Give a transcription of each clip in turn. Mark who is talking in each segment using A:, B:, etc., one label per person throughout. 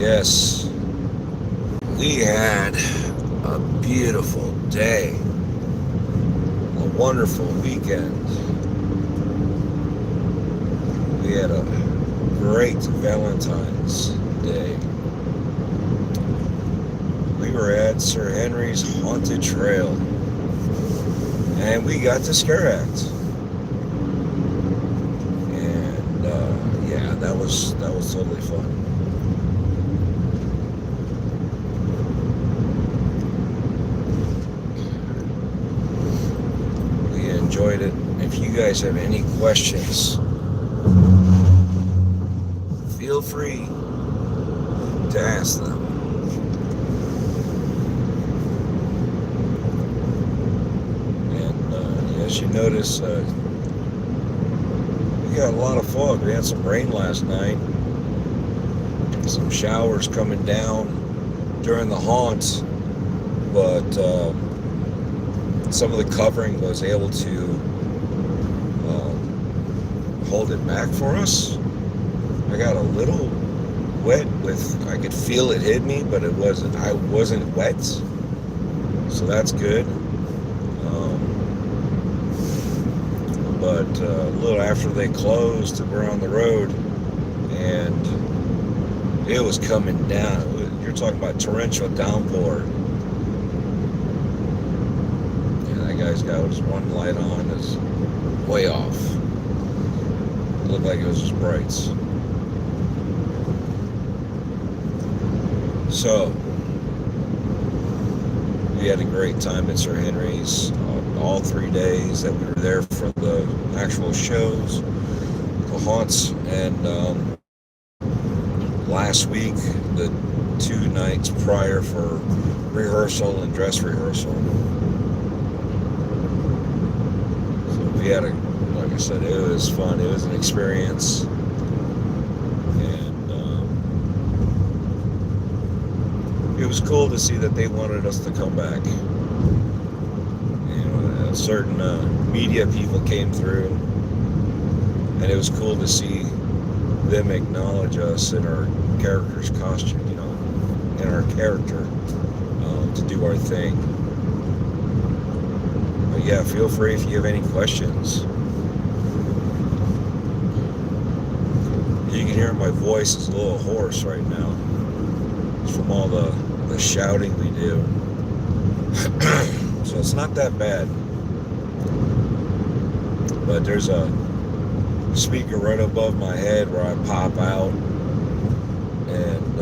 A: Yes, we had a beautiful day, a wonderful weekend. We had a great Valentine's Day. We were at Sir Henry's Haunted Trail, and we got to Scare Act. And yeah, that was totally fun. We enjoyed it. If you guys have any questions, feel free to ask them. And as you notice, we got a lot of fog. We had some rain last night, some showers coming down during the haunt, but some of the covering was able to hold it back for us. I got a little wet I could feel it hit me, but I wasn't wet, so that's good. But a little after they closed, we're on the road, and it was coming down. You're talking about torrential downpour. Yeah, that guy's got his one light on is way off. It looked like it was his brights. So, we had a great time at Sir Henry's all 3 days that we were there for the actual shows, the haunts, and last week, the 2 nights prior for rehearsal and dress rehearsal. So we had like I said, it was fun. It was an experience. It was cool to see that they wanted us to come back. Certain media people came through, and it was cool to see them acknowledge us in our character's costume, in our character, to do our thing. But yeah, feel free if you have any questions. You can hear my voice is a little hoarse right now. It's from all the shouting we do. So it's not that bad. But there's a speaker right above my head where I pop out, and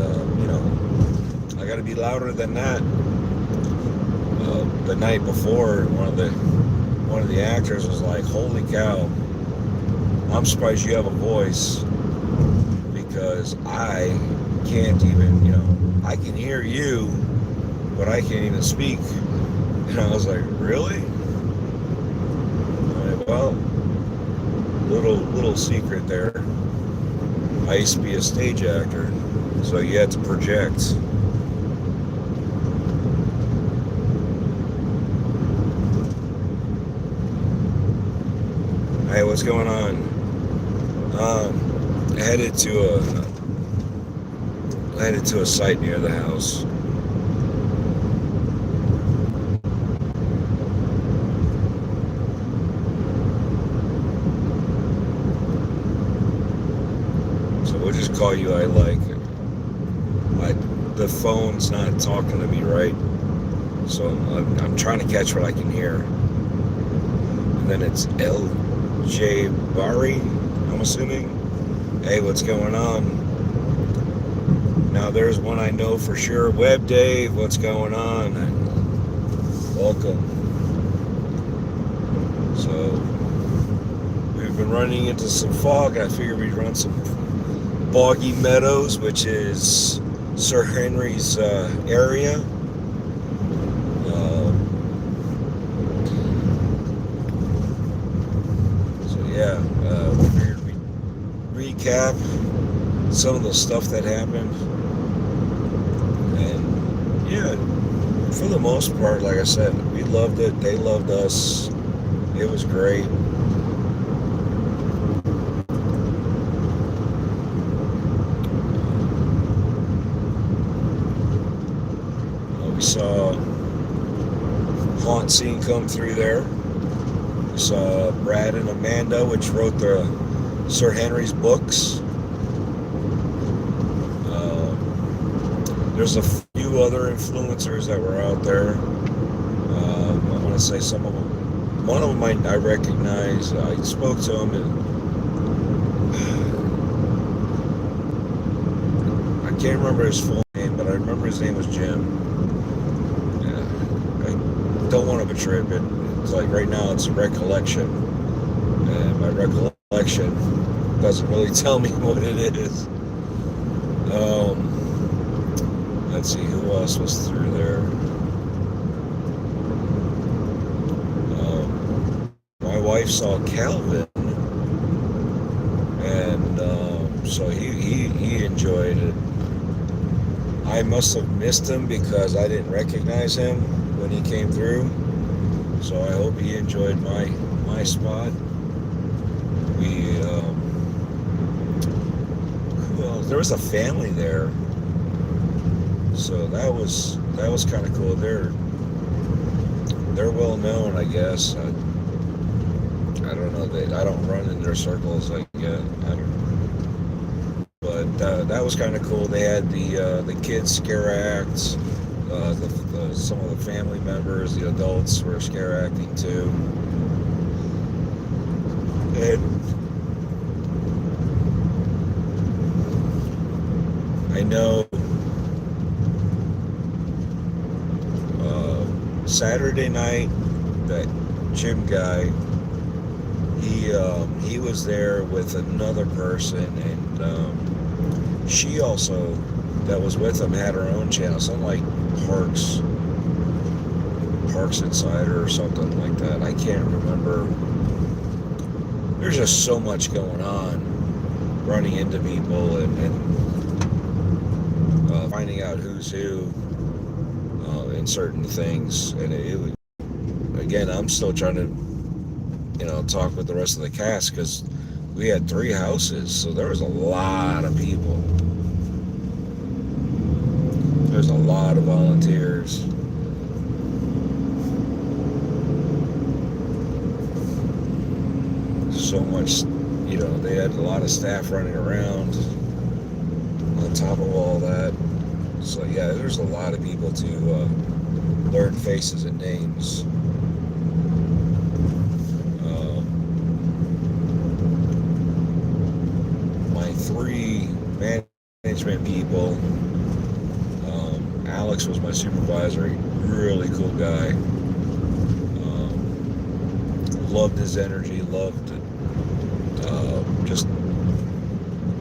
A: I got to be louder than that. The night before, one of the actors was like, "Holy cow! I'm surprised you have a voice, because I can't even, I can hear you, but I can't even speak." And I was like, "Really?" Well, little secret there. I used to be a stage actor, so you had to project. Hey, what's going on? Headed to a site near the house. We'll just call you I like. The phone's not talking to me right, so I'm trying to catch what I can hear. And then it's LJ Bari, I'm assuming. Hey, what's going on? Now there's one I know for sure. Web Dave, what's going on? Welcome. So we've been running into some fog. I figured we'd run some Boggy Meadows, which is Sir Henry's area. So yeah, we figured we'd recap some of the stuff that happened. And yeah, for the most part, like I said, we loved it. They loved us. It was great. We saw Haunt Scene come through there. We saw Brad and Amanda, which wrote the Sir Henry's books. There's a few other influencers that were out there. I want to say some of them. One of them I recognize. I spoke to him, and I can't remember his full name, but I remember his name was Jim. I don't want to betray it, but it's like right now it's a recollection, and my recollection doesn't really tell me what it is. Let's see, who else was through there? My wife saw Calvin, and so he enjoyed it. I must have missed him because I didn't recognize him when he came through. So I hope he enjoyed my spot. Who else? There was a family there. So that was kind of cool. They're well known, I guess. I don't know. I don't run in their circles. I don't know. But that was kind of cool. They had the kids scare acts. Some of the family members, the adults, were scare acting too. And I know Saturday night, that Jim guy, he was there with another person, and she also, that was with him, had her own channel, something like Parks Insider or something like that. I can't remember. There's just so much going on, running into people and finding out who's who in certain things. And it would, again, I'm still trying to, talk with the rest of the cast, because we had 3 houses, so there was a lot of people. There's a lot of volunteers. So much, they had a lot of staff running around on top of all that. So yeah, there's a lot of people to learn faces and names. My 3 management people. Alex was my supervisor. Really cool guy. Loved his energy. Loved just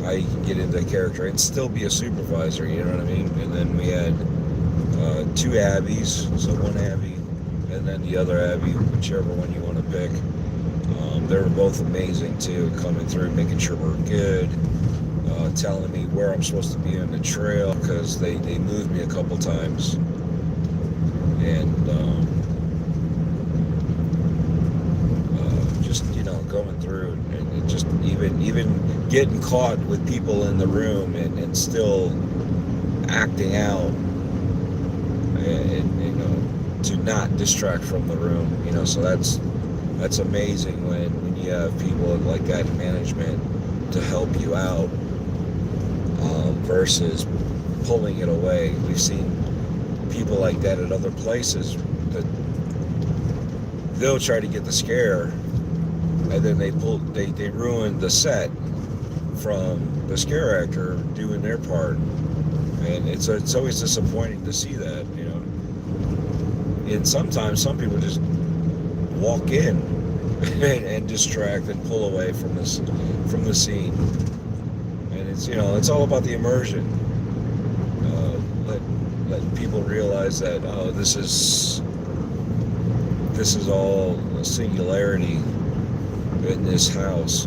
A: I can get into the character and still be a supervisor, you know what I mean? And then we had 2 Abbies, so one Abby and then the other Abby, whichever one you want to pick. They were both amazing too, coming through, making sure we're good, telling me where I'm supposed to be on the trail, because they moved me a couple times. And just going through and just even getting caught with people in the room and still acting out, and to not distract from the room, so that's amazing when you have people like that in management to help you out, versus pulling it away. We've seen people like that at other places that they'll try to get the scare, and then they ruin the set from the scare actor doing their part, and it's always disappointing to see that, And sometimes some people just walk in and distract and pull away from the scene, and it's all about the immersion. Letting people realize that this is all a singularity in this house.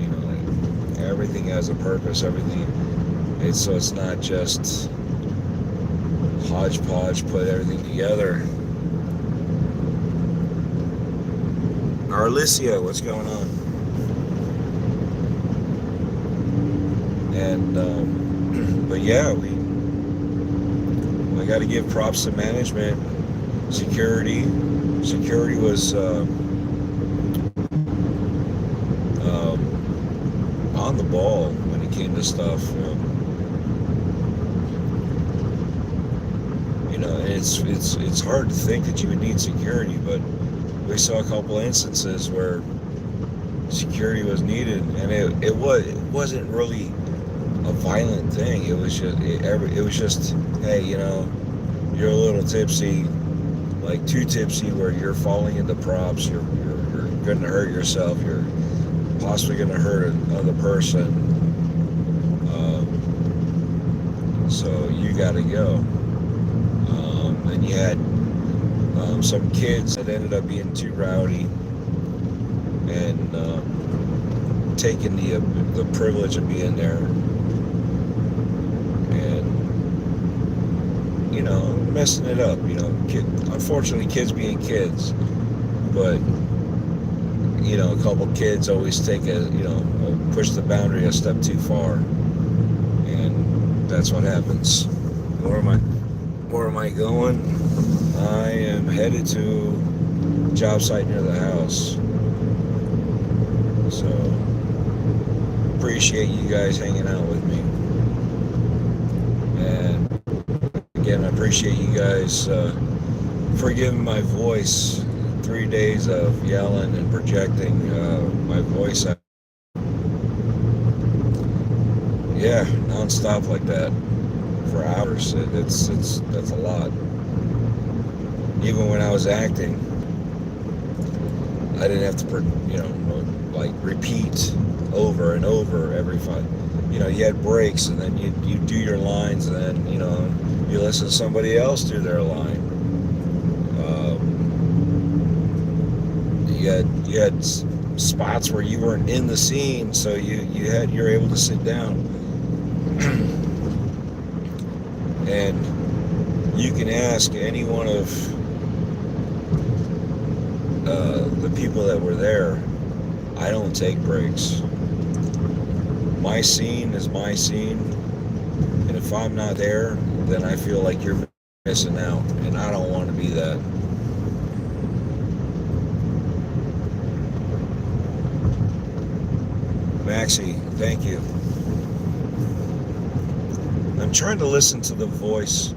A: Everything has a purpose. Everything. So it's not just hodgepodge, put everything together. Arlicia, what's going on? And but yeah, I got to give props to management. security. Security was on the ball when it came to stuff. And it's hard to think that you would need security, but we saw a couple instances where security was needed, and it wasn't really a violent thing. It was just hey, you're a little tipsy, like too tipsy, where you're falling into props. You're going to hurt yourself. You're possibly going to hurt another person. So you got to go. And you had some kids that ended up being too rowdy and taking the privilege of being there, and messing it up. Unfortunately, kids being kids, but a couple kids always take push the boundary a step too far, and that's what happens. Where am I going? I am headed to a job site near the house. So, appreciate you guys hanging out with me. And again, I appreciate you guys forgiving my voice. 3 days of yelling and projecting my voice out. Yeah, non-stop like that for hours. That's a lot. Even when I was acting, I didn't have to repeat over and over every fight. You had breaks, and then you do your lines, and then you listen to somebody else do their line. You had spots where you weren't in the scene, so you're able to sit down. And you can ask any one of the people that were there. I don't take breaks. My scene is my scene, and if I'm not there, then I feel like you're missing out, and I don't want to be that. Maxie, thank you. I'm trying to listen to the voice,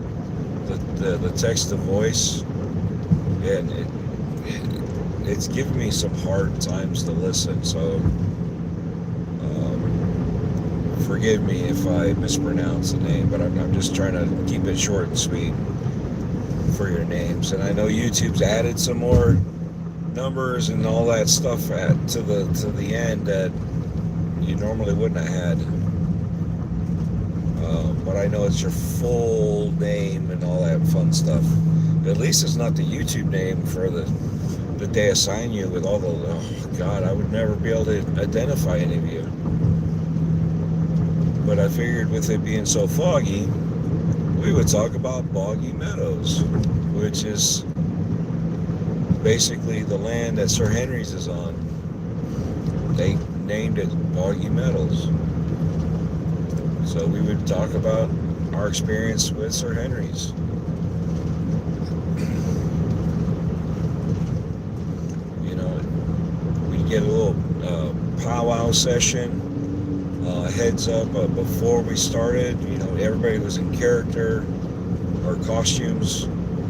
A: the text to voice, and it's giving me some hard times to listen, so forgive me if I mispronounce the name, but I'm just trying to keep it short and sweet for your names. And I know YouTube's added some more numbers and all that stuff to the end that you normally wouldn't have had. But I know it's your full name and all that fun stuff. At least it's not the YouTube name for the they assign you with all the, oh God, I would never be able to identify any of you. But I figured with it being so foggy, we would talk about Boggy Meadows, which is basically the land that Sir Henry's is on. They named it Boggy Meadows. So we would talk about our experience with Sir Henry's. We'd get a little powwow session, heads up before we started. Everybody was in character, our costumes,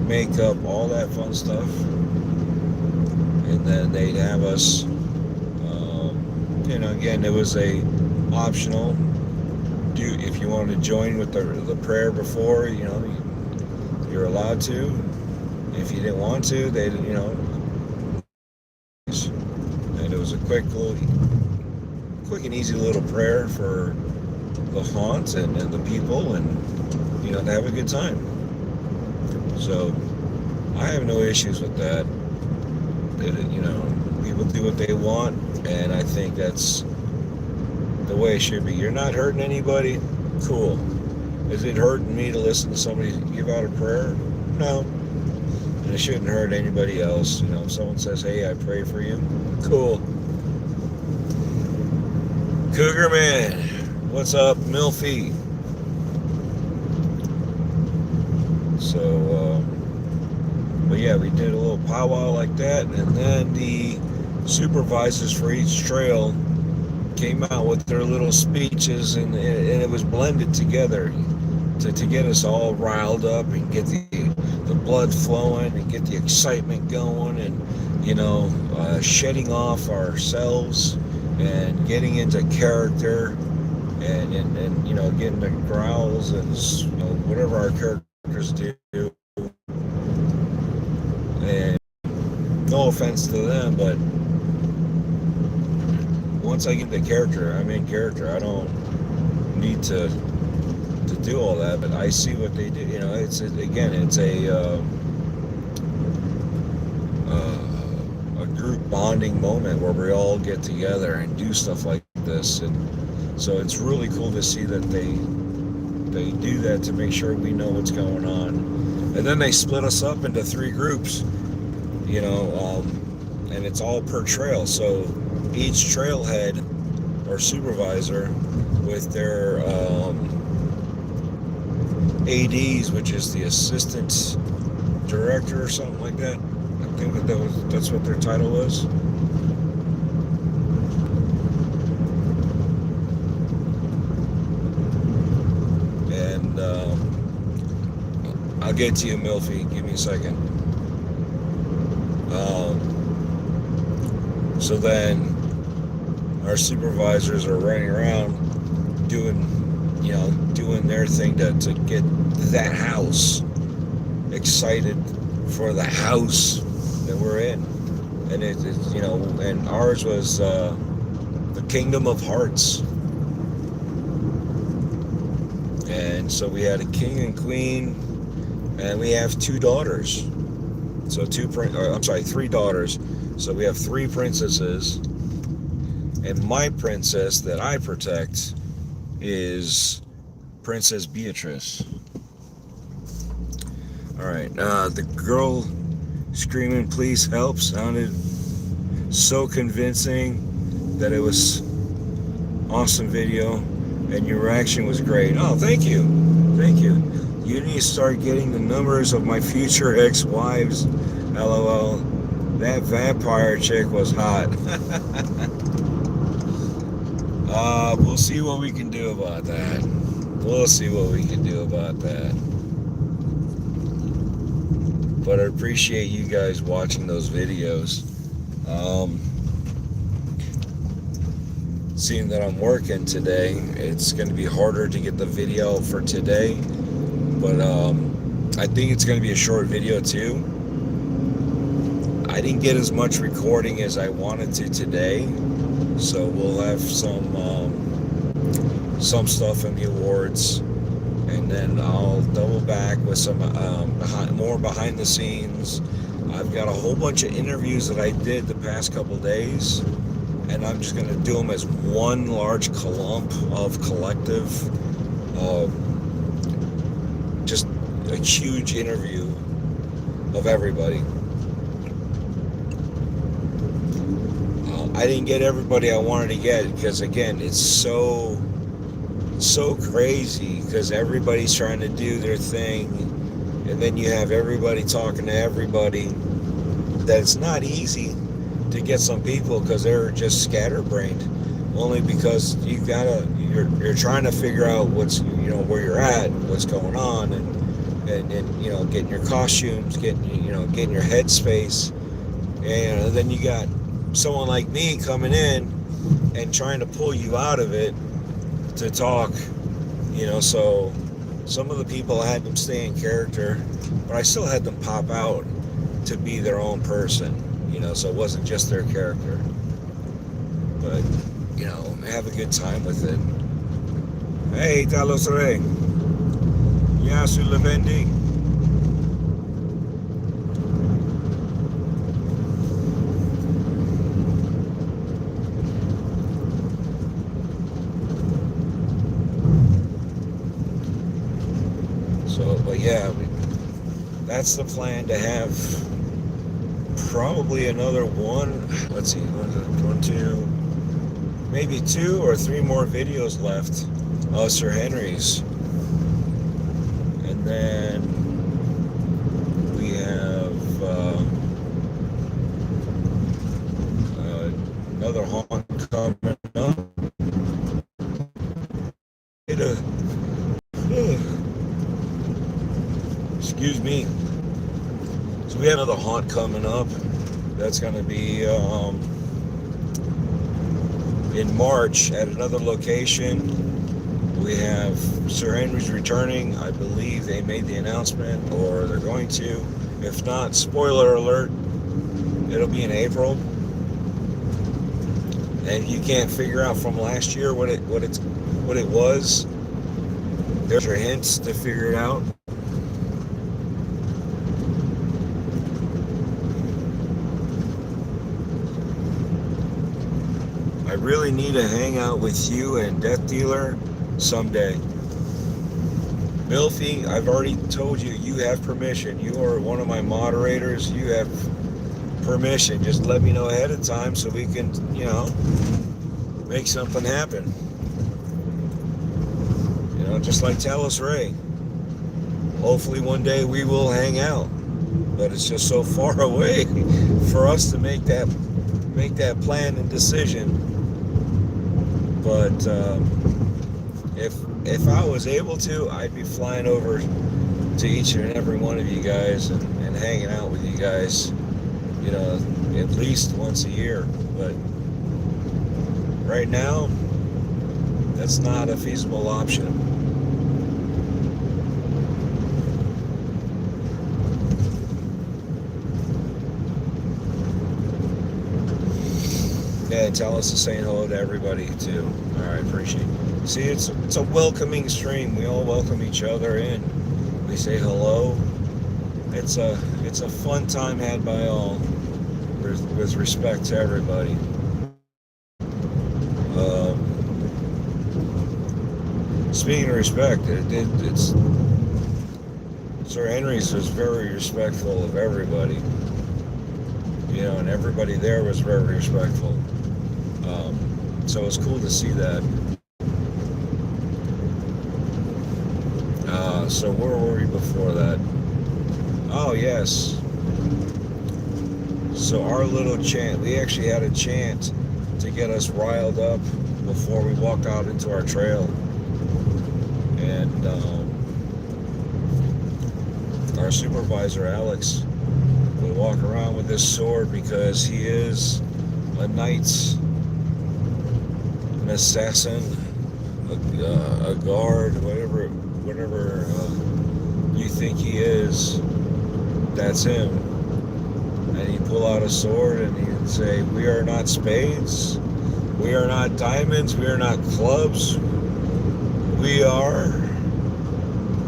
A: makeup, all that fun stuff. And then they'd have us, again, it was a optional. If you wanted to join with the prayer before, you're allowed to. If you didn't want to, they, and it was a quick and easy little prayer for the haunt and the people, and to have a good time. So I have no issues with that. People do what they want, and I think that's the way it should be. You're not hurting anybody, cool. Is it hurting me to listen to somebody give out a prayer? No. And it shouldn't hurt anybody else. If someone says, hey, I pray for you, cool. Cougar Man, what's up, Milfy? So, but yeah, powwow like that, and then the supervisors for each trail came out with their little speeches, and it was blended together to get us all riled up and get the blood flowing and get the excitement going, and shedding off ourselves and getting into character, and getting the growls and whatever our characters do. And no offense to them, but once I get the character, I'm in character. I don't need to do all that, but I see what they do. It's a group bonding moment where we all get together and do stuff like this, and so it's really cool to see that they do that to make sure we know what's going on. And then they split us up into 3 groups, and it's all per trail. So each trailhead or supervisor with their ADs, which is the assistant director or something like that. I think that's what their title was. And I'll get to you, Milfy. Give me a second. So then our supervisors are running around doing their thing to get that house excited for the house that we're in. And and ours was the Kingdom of Hearts. And so we had a king and queen, and we have 2 daughters. So 3 daughters. So we have 3 princesses, and my princess that I protect is Princess Beatrice. All right, the girl screaming "please help" sounded so convincing that it was awesome video, and your reaction was great. Oh, thank you. You need to start getting the numbers of my future ex-wives. LOL. That vampire chick was hot. We'll see what we can do about that. But I appreciate you guys watching those videos. Seeing that I'm working today, it's going to be harder to get the video for today. But I think it's going to be a short video too. I didn't get as much recording as I wanted to today, so we'll have some stuff in the awards, and then I'll double back with some more behind the scenes. I've got a whole bunch of interviews that I did the past couple days, and I'm just going to do them as one large clump of collective, just a huge interview of everybody. I didn't get everybody I wanted to get because, again, it's so crazy because everybody's trying to do their thing, and then you have everybody talking to everybody. That it's not easy to get some people because they're just scatterbrained, only because you're trying to figure out what's where you're at, what's going on, and getting your costumes, getting your headspace, and then you got someone like me coming in and trying to pull you out of it to talk, so some of the people I had them stay in character, but I still had them pop out to be their own person, so it wasn't just their character. But have a good time with it. Hey, Talos Rey. Yasu Levendi. But yeah, that's the plan, to have probably another one. Let's see, 1, 2, maybe 2 or 3 more videos left of Sir Henry's, and then we have Excuse me. So we have another haunt coming up. That's going to be in March at another location. We have Sir Henry's returning. I believe they made the announcement, or they're going to. If not, spoiler alert, it'll be in April. And you can't figure out from last year what it was. There's your hints to figure it out. I really need to hang out with you and Death Dealer someday. Milfy, I've already told you, you have permission. You are one of my moderators. You have permission. Just let me know ahead of time so we can, make something happen. Just like Talos Ray. Hopefully one day we will hang out. But it's just so far away for us to make that plan and decision. But if I was able to, I'd be flying over to each and every one of you guys and hanging out with you guys, at least once a year. But right now, that's not a feasible option. Yeah, tell us to say hello to everybody too. All right, appreciate it. See, it's a welcoming stream. We all welcome each other in. We say hello. It's a fun time had by all, with respect to everybody. Speaking of respect, it's Sir Henry's was very respectful of everybody. And everybody there was very respectful. So it's cool to see that. So where were we before that? Oh, yes. So our little chant, we actually had a chant to get us riled up before we walked out into our trail. And our supervisor, Alex, would walk around with this sword because he is a knight, an assassin, a guard, whatever you think he is, that's him. And he'd pull out a sword and he'd say, "We are not spades, we are not diamonds, we are not clubs, we are,"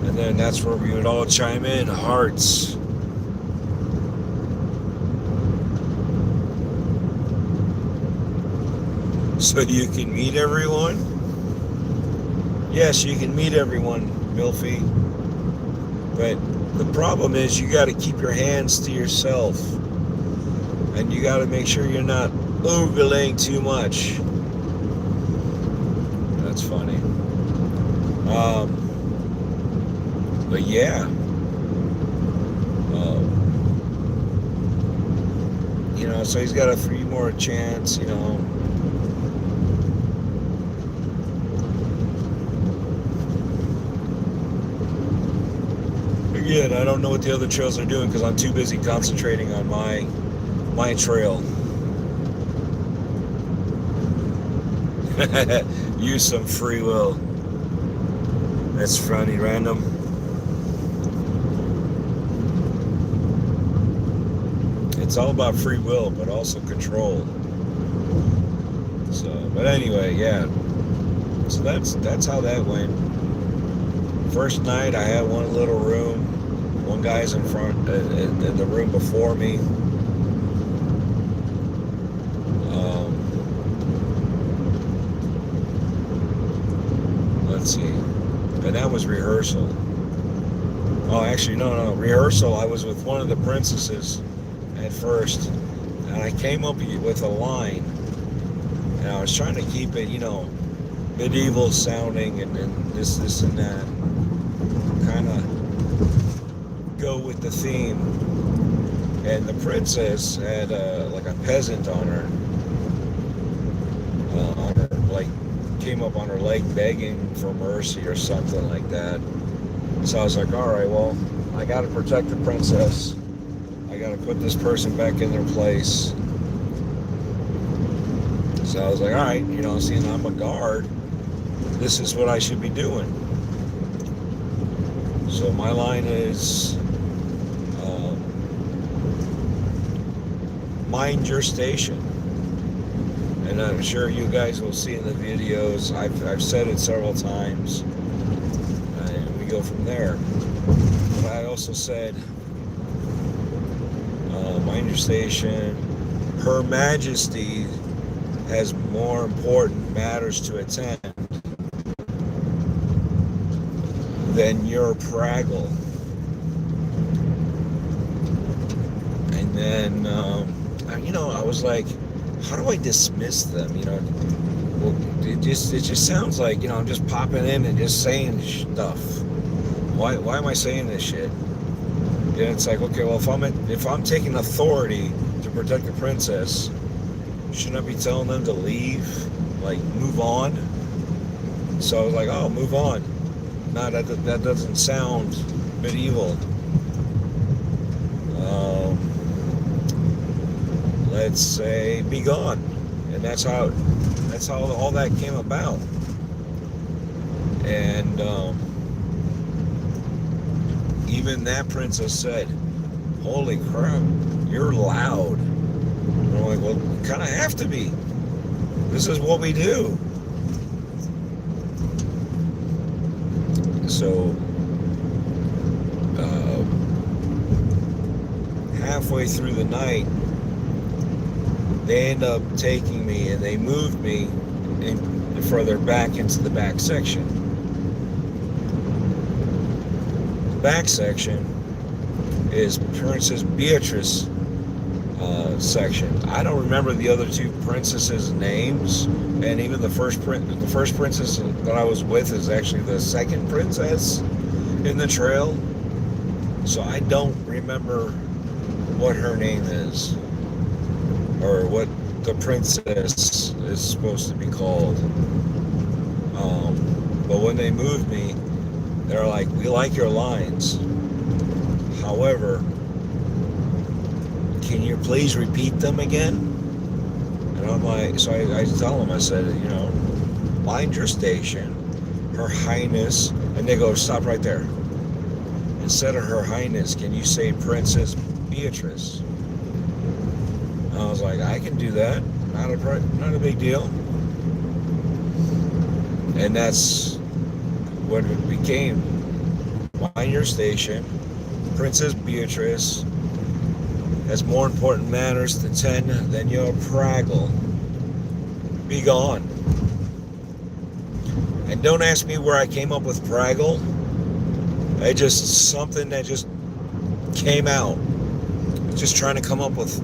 A: and then that's where we would all chime in, hearts. So you can meet everyone? Yes, you can meet everyone, Milfy. But the problem is you got to keep your hands to yourself. And you got to make sure you're not ogling too much. That's funny. But yeah. So he's got a few more chants, Again, I don't know what the other trails are doing because I'm too busy concentrating on my trail. Use some free will. That's funny, random. It's all about free will, but also control. So, but anyway, yeah. So that's how that went. First night, I had one little room. One guy's in front, in the room before me. Let's see. And that was rehearsal. Oh, actually, no. Rehearsal, I was with one of the princesses at first. And I came up with a line. And I was trying to keep it, medieval sounding and this and that. Kind of go with the theme. And the princess had like a peasant on her, like came up on her leg begging for mercy or something like that. So I was like, all right, well, I got to protect the princess. I got to put this person back in their place. So I was like, all right, seeing I'm a guard, this is what I should be doing. So my line is, mind your station. And I'm sure you guys will see in the videos, I've said it several times, and we go from there. But I also said, mind your station. Her Majesty has more important matters to attend than your praggle. And then, I was like, how do I dismiss them? Well, it just sounds like, I'm just popping in and just saying stuff. Why am I saying this shit? And it's like, okay, well, if I'm taking authority to protect the princess, shouldn't I be telling them to leave? Like, move on? So I was like, oh, move on. No, that doesn't sound medieval. Let's say, be gone. And that's how all that came about. And even that princess said, holy crap, you're loud. And I'm like, well, you kind of have to be. This is what we do. So, halfway through the night, they end up taking me and they moved me further back into the back section. The back section is Princess Beatrice section. I don't remember the other two princesses' names, and even the first princess that I was with is actually the second princess in the trail. So I don't remember what her name is, or what the princess is supposed to be called. But when they moved me, they're like, we like your lines. However, can you please repeat them again? And I'm like, so I tell them, I said, mind your station, Her Highness, and they go, stop right there. Instead of Her Highness, can you say Princess Beatrice? And I was like, I can do that. Not a big deal. And that's what it became. Mind your station, Princess Beatrice has more important matters to tend than your praggle. Be gone. And don't ask me where I came up with praggle. It's just something that just came out. Just trying to come up with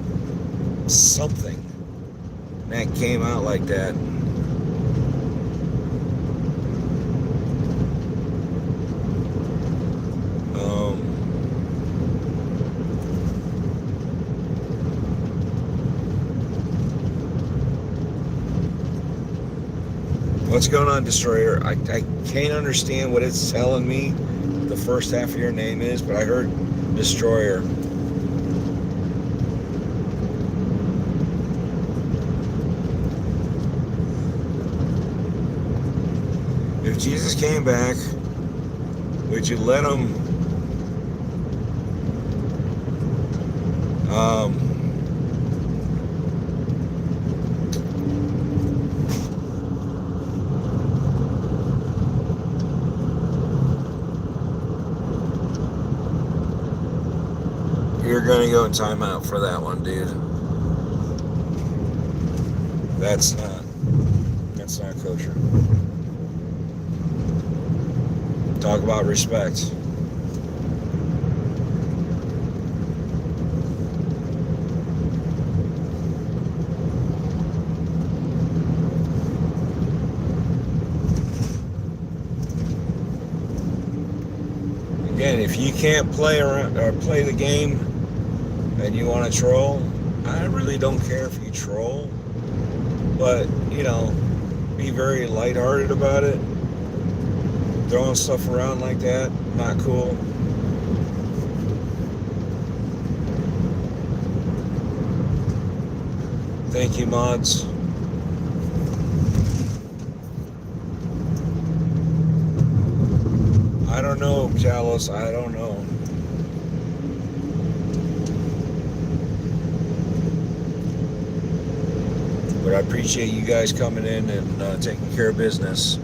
A: something that came out like that. What's going on, Destroyer? I can't understand what it's telling me the first half of your name is, but I heard Destroyer. If Jesus came back, would you let him you're gonna go in timeout for that one, dude. That's not kosher. Talk about respect. Again, if you can't play around or play the game and you want to troll, I really don't care if you troll, but be very lighthearted about it. throwing stuff around like that, not cool. Thank you, mods. I don't know, Chalice. I don't know. But I appreciate you guys coming in and taking care of business.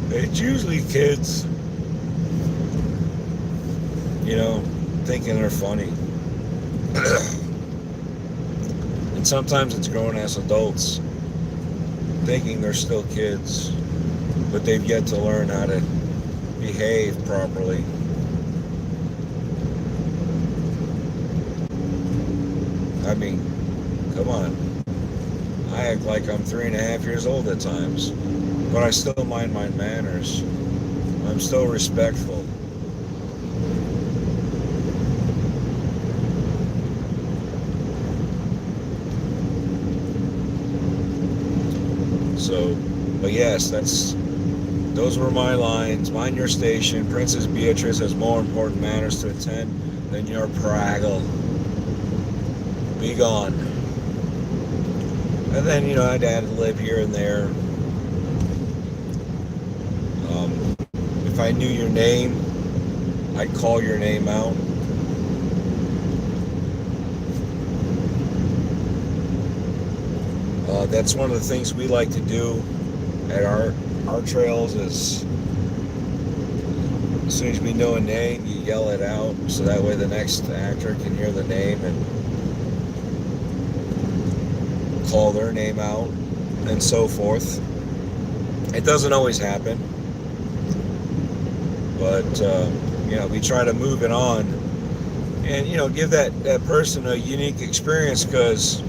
A: It's usually kids, you know, thinking they're funny. And sometimes it's grown-ass adults thinking they're still kids, but they've yet to learn how to behave properly. I mean, come on. I act like I'm 3.5 years old at times, but I still mind my manners. I'm still respectful. So, but yes, those were my lines. Mind your station. Princess Beatrice has more important matters to attend than your praggle. Be gone. And then, you know, I'd add to live here and there. If I knew your name, I'd call your name out. That's one of the things we like to do at our trails is as soon as we know a name, you yell it out so that way the next actor can hear the name and call their name out and so forth. It doesn't always happen, but you know, we try to move it on and, you know, give that person a unique experience, because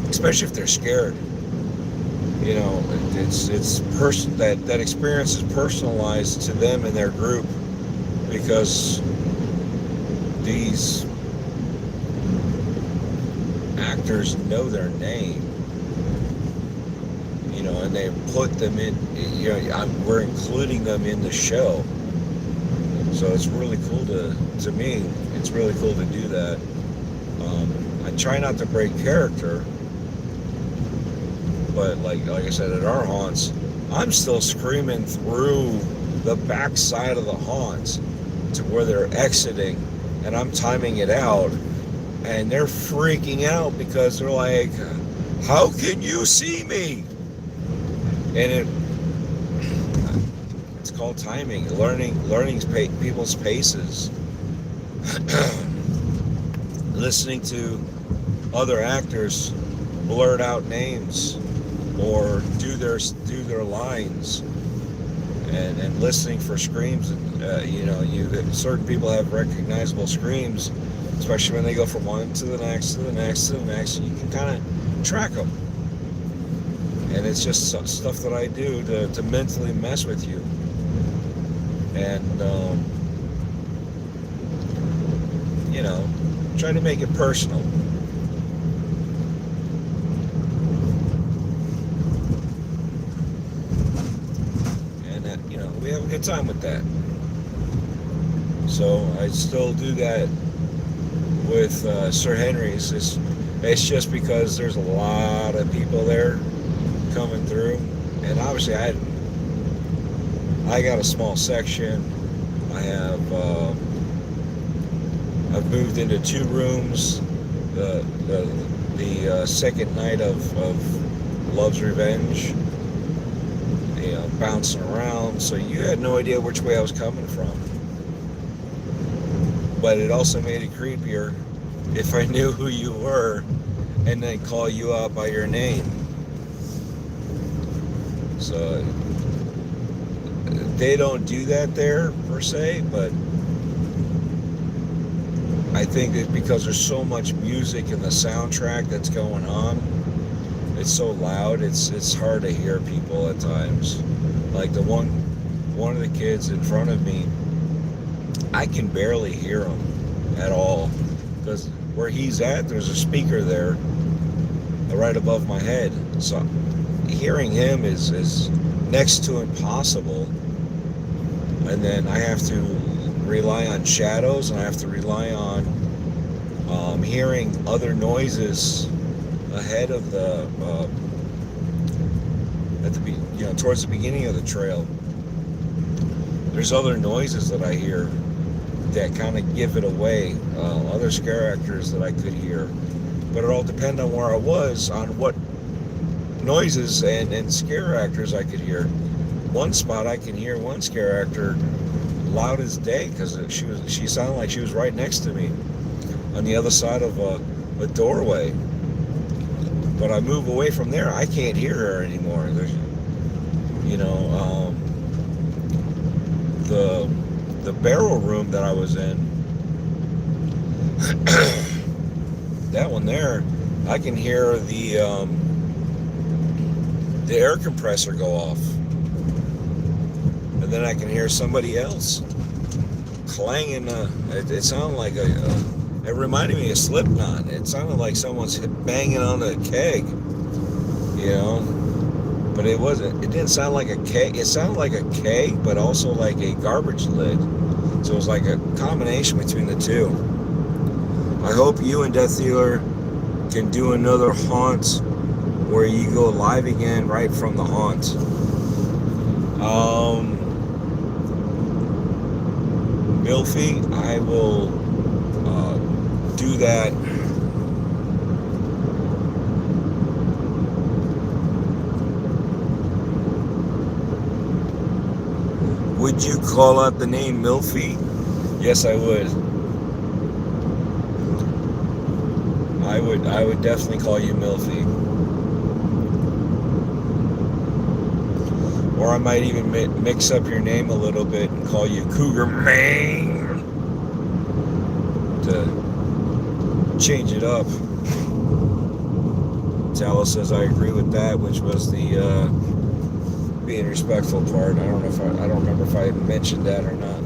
A: especially if they're scared, you know, that experience is personalized to them and their group, because these actors know their name, you know, and they put them in, you know, we're including them in the show. So it's really cool to me, it's really cool to do that. I try not to break character, but like I said, at our haunts, I'm still screaming through the back side of the haunts to where they're exiting, and I'm timing it out, and they're freaking out because they're like, how can you see me? And it's called timing, learning people's paces. Listening to other actors blurt out names or do their lines, and listening for screams. You know, certain people have recognizable screams, especially when they go from one to the next to the next to the next. You can kind of track them, and it's just stuff that I do to mentally mess with you, and you know, try to make it personal. We have a good time with that. So I still do that with Sir Henry's. It's just because there's a lot of people there coming through, and obviously I got a small section. I've moved into 2 rooms. The second night of Love's Revenge, bouncing around, so you had no idea which way I was coming from. But it also made it creepier if I knew who you were and then call you out by your name. So they don't do that there per se, but I think that because there's so much music in the soundtrack that's going on, it's so loud, it's hard to hear people at times. Like one of the kids in front of me, I can barely hear him at all, because where he's at, there's a speaker there right above my head. So hearing him is next to impossible. And then I have to rely on shadows, and I have to rely on hearing other noises ahead of the towards the beginning of the trail. There's other noises that I hear that kind of give it away, other scare actors that I could hear, but it all depends on where I was, on what noises and scare actors I could hear. One spot I can hear one scare actor loud as day, because she sounded like she was right next to me on the other side of a doorway. But I move away from there, I can't hear her anymore. There's, the barrel room that I was in, that one there, I can hear the air compressor go off, and then I can hear somebody else clanging. It sounded like it reminded me of Slipknot. It sounded like someone's banging on a keg, but it wasn't. It didn't sound like a keg. It sounded like a keg, but also like a garbage lid. So it was like a combination between the two. I hope you and Death Dealer can do another haunt where you go live again right from the haunt. Milfy, I will do that. Would you call out the name Milfy? Yes, I would. I would definitely call you Milfy. Or I might even mix up your name a little bit and call you Cougar Man to change it up. Tala says I agree with that, which was the being respectful part. I don't remember if I mentioned that or not.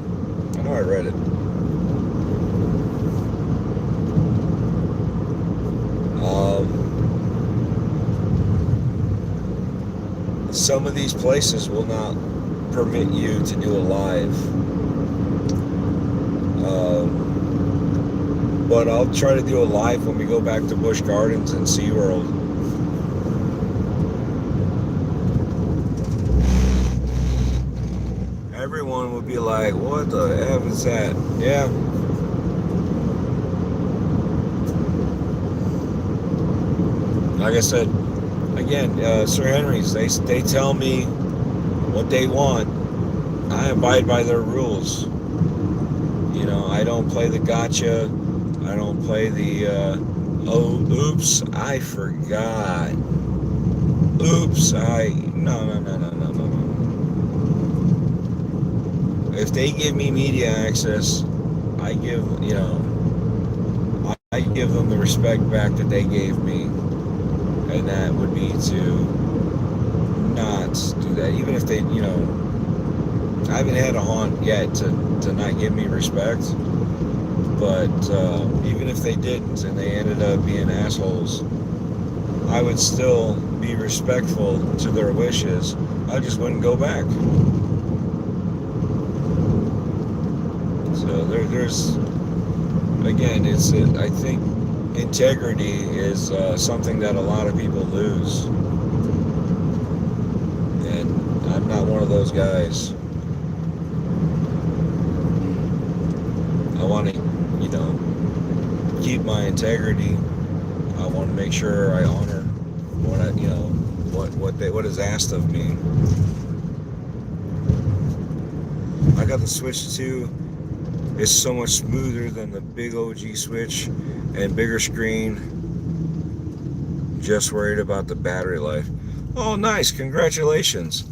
A: I know I read it. Some of these places will not permit you to do a live, but I'll try to do a live when we go back to Busch Gardens and SeaWorld. Everyone would be like, what the F is that? Yeah. Like I said, again, Sir Henry's, they tell me what they want. I abide by their rules. I don't play the gotcha. I don't play the, oops, I forgot. Oops, no. If they give me media access, I give them the respect back that they gave me. And that would be to not do that. Even if they, I haven't had a haunt yet to not give me respect. But even if they didn't and they ended up being assholes, I would still be respectful to their wishes. I just wouldn't go back. So there's, again, I think integrity is something that a lot of people lose, and I'm not one of those guys. I want to, keep my integrity. I want to make sure I honor what is asked of me. I got the Switch 2. It's so much smoother than the big OG Switch and bigger screen. Just worried about the battery life. Oh, nice. Congratulations.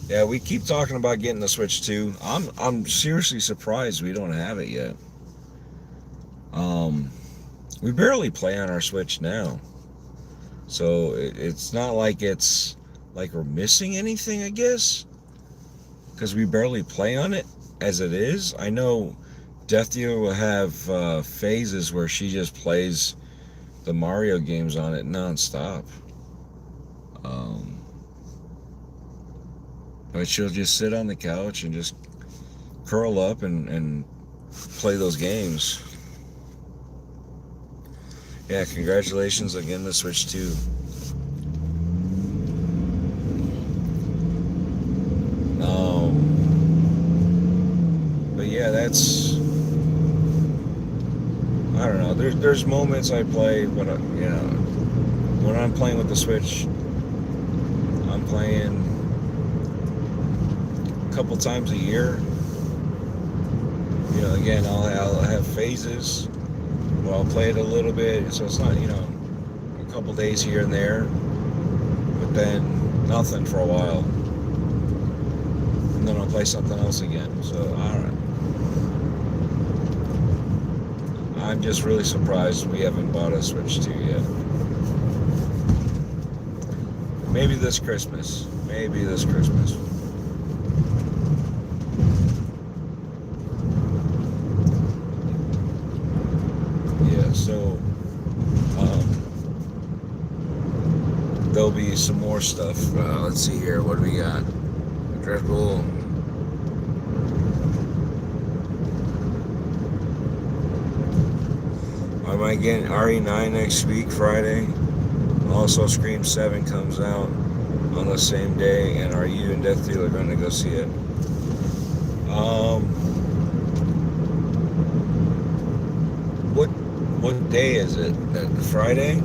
A: Yeah, we keep talking about getting the Switch 2. I'm seriously surprised we don't have it yet. We barely play on our Switch now. So it's not like it's like we're missing anything, I guess, because we barely play on it as it is. I know Death Dealer will have phases where she just plays the Mario games on it non-stop. But she'll just sit on the couch and just curl up and play those games. Yeah, congratulations on getting the Switch 2. But yeah, that's, I don't know. There's moments I play, but you know, when I'm playing with the Switch, I'm playing a couple times a year. You know, again, I'll have phases where I'll play it a little bit, so it's not, you know, a couple days here and there, but then nothing for a while, and then I'll play something else again. So I don't know. I'm just really surprised we haven't bought a Switch 2 yet. Maybe this Christmas. Maybe this Christmas. Yeah, so there'll be some more stuff. Let's see here. What do we got? DREADPOOL. I might get RE9 next week, Friday. Also, Scream 7 comes out on the same day, and are you and Death Dealer going to go see it? What day is it? Friday?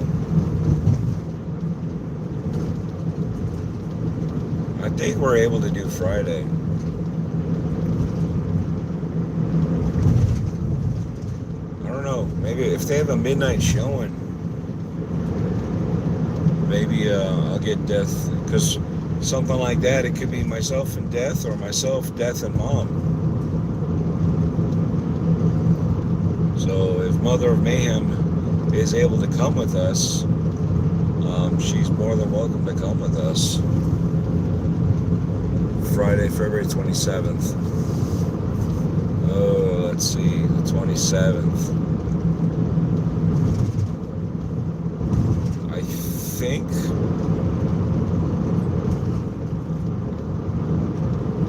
A: I think we're able to do Friday. I don't know. Maybe if they have a midnight showing, maybe I'll get Death, because something like that, it could be myself and Death, or myself, Death, and Mom. So if Mother of Mayhem is able to come with us, she's more than welcome to come with us. Friday, February 27th. Oh, let's see, the 27th. I think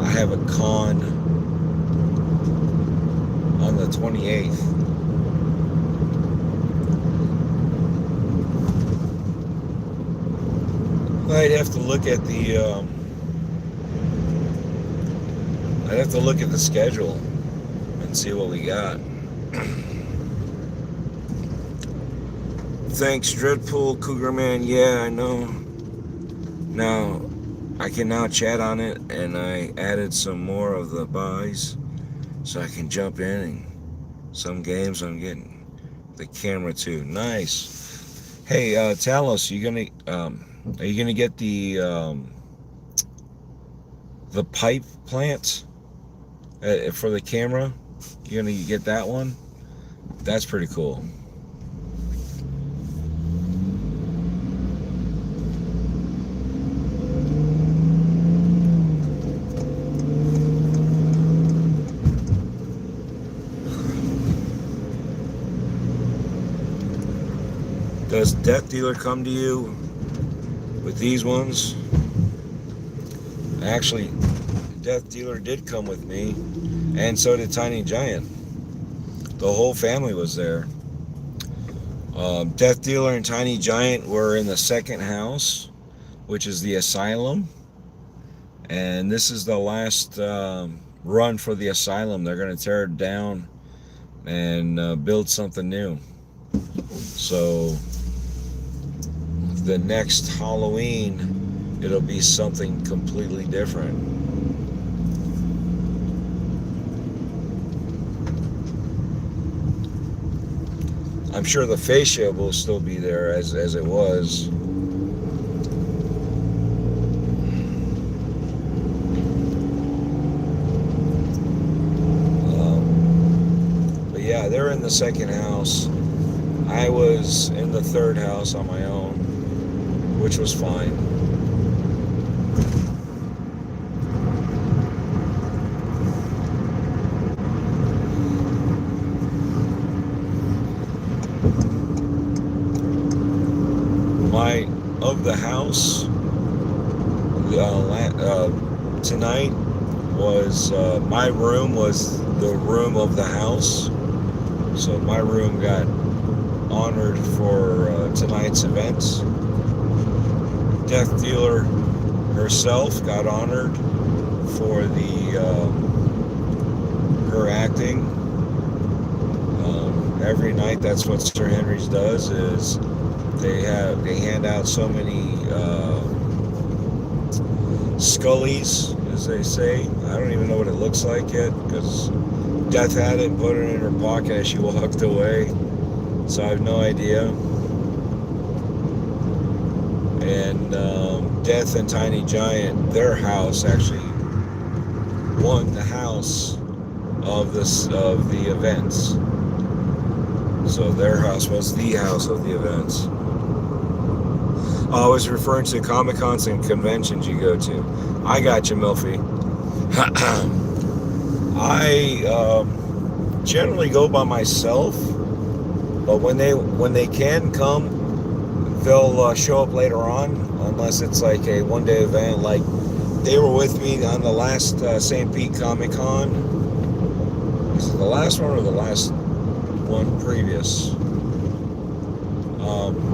A: I have a con on the 28th. I'd have to look at the I'd have to look at the schedule and see what we got. Thanks, DREADPOOL, Cougar Man. Yeah, I know. Now, I can now chat on it, and I added some more of the buys, so I can jump in, and some games I'm getting the camera too. Nice. Hey, Talos, are you gonna get the pipe plant for the camera? You gonna get that one? That's pretty cool. Does Death Dealer come to you with these ones? Actually, Death Dealer did come with me, and so did Tiny Giant. The whole family was there. Death Dealer and Tiny Giant were in the second house, which is the asylum, and this is the last run for the asylum. They're going to tear it down and build something new. So the next Halloween, it'll be something completely different. I'm sure the fascia will still be there as it was. But yeah, they're in the second house. I was in the third house on my own, which was fine. of the house tonight was my room was the room of the house. So my room got honored for tonight's events. Death Dealer herself got honored for her acting. Every night, that's what Sir Henry's does. Is they hand out so many Scullies, as they say. I don't even know what it looks like yet, because Death had it and put it in her pocket as she walked away. So I have no idea. And Death and Tiny Giant, their house actually won the house of the events. So their house was the house of the events. I was referring to Comic-Cons and conventions you go to. I got you, Milfy. I generally go by myself, but when they can come, they'll show up later on, unless it's like a one-day event. Like they were with me on the last St. Pete Comic-Con. Is it the last one or the last one previous?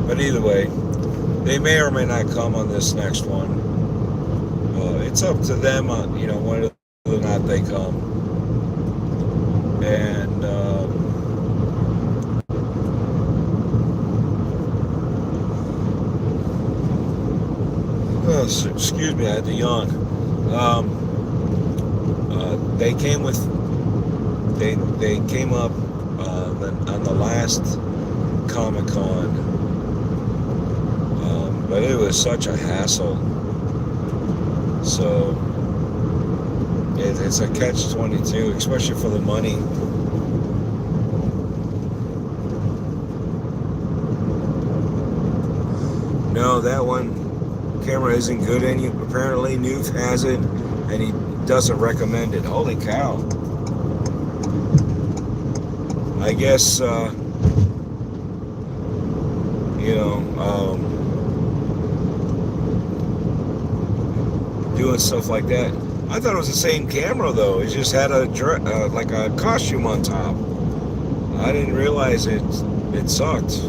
A: But either way, they may or may not come on this next one. It's up to them on, whether or not they come. And excuse me, I had to yawn. They came up on the last Comic-Con. But it was such a hassle. So it's a catch-22, especially for the money. No, that one camera isn't good. And apparently Noof has it, and he doesn't recommend it. Holy cow! I guess doing stuff like that. I thought it was the same camera though. It just had like a costume on top. I didn't realize it sucked,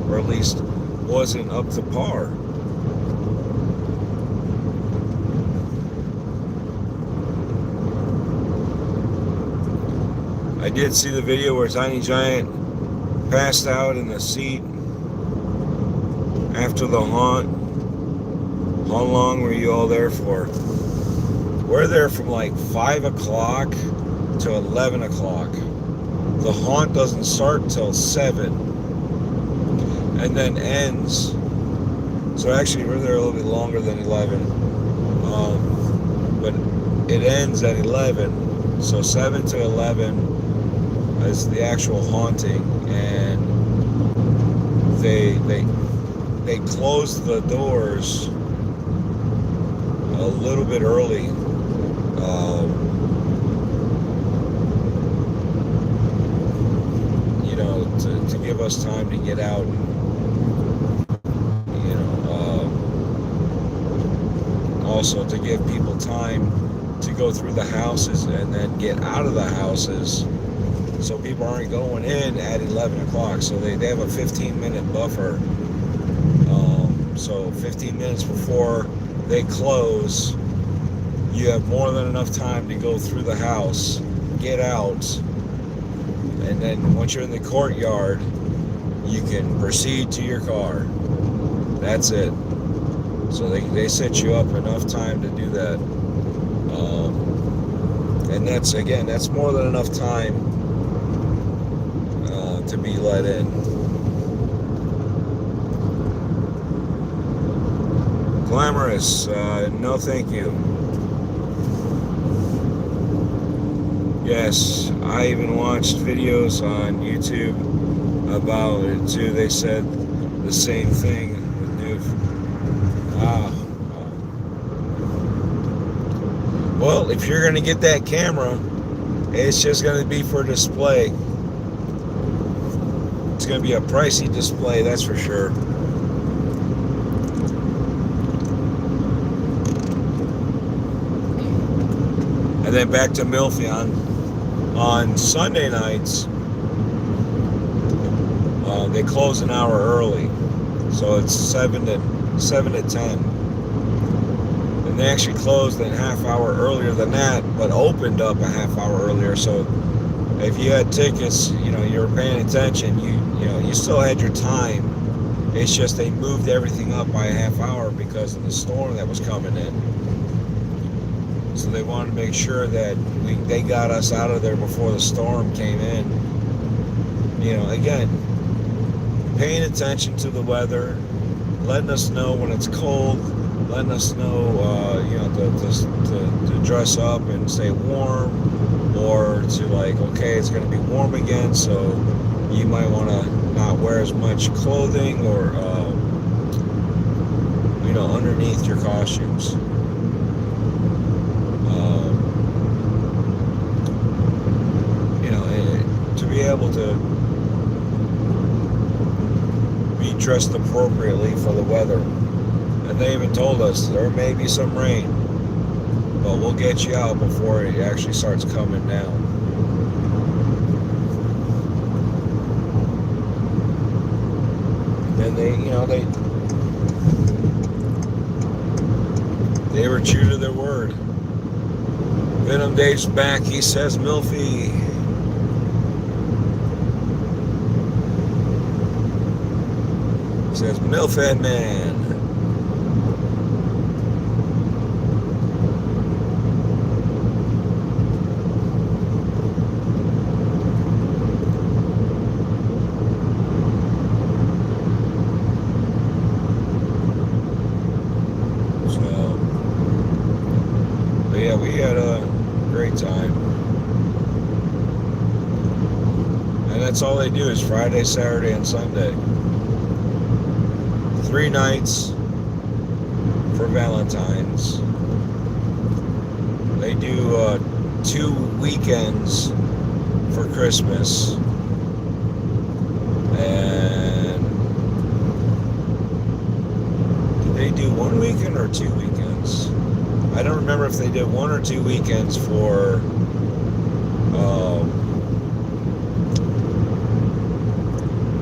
A: or at least wasn't up to par. I did see the video where Tiny Giant passed out in the seat after the haunt. How long were you all there for? We're there from like 5 o'clock to 11 o'clock. The haunt doesn't start till 7 and then ends. So actually we're there a little bit longer than 11. But it ends at 11. So 7 to 11 is the actual haunting, and they closed the doors a little bit early. To give us time to get out. Also to give people time to go through the houses and then get out of the houses, so people aren't going in at 11 o'clock. So they have a 15-minute buffer. So 15 minutes before they close, you have more than enough time to go through the house, get out, and then once you're in the courtyard, you can proceed to your car. That's it. So they set you up enough time to do that. And that's more than enough time to be let in. Glamorous, no thank you. Yes, I even watched videos on YouTube about it too. They said the same thing with Noof. Well, if you're going to get that camera, it's just going to be for display. It's going to be a pricey display, that's for sure. then back to Milfy on Sunday nights. They close an hour early, so it's 7 to 10. And they actually closed a half hour earlier than that, but opened up a half hour earlier. So if you had tickets, you were paying attention, you still had your time. It's just they moved everything up by a half hour because of the storm that was coming in. So they wanted to make sure that they got us out of there before the storm came in. Again, paying attention to the weather, letting us know when it's cold, letting us know, to dress up and stay warm, or to okay, it's going to be warm again, so you might want to not wear as much clothing or, underneath your costumes. To be able to be dressed appropriately for the weather. And they even told us there may be some rain, but we'll get you out before it actually starts coming down. And they were true to their word. Venom Dave's back, he says Milfy. He says Milfhead Man. We had a great time. And that's all they do is Friday, Saturday, and Sunday. 3 nights for Valentine's. They do 2 weekends for Christmas. And did they do 1 weekend or 2 weekends? I don't remember if they did 1 or 2 weekends for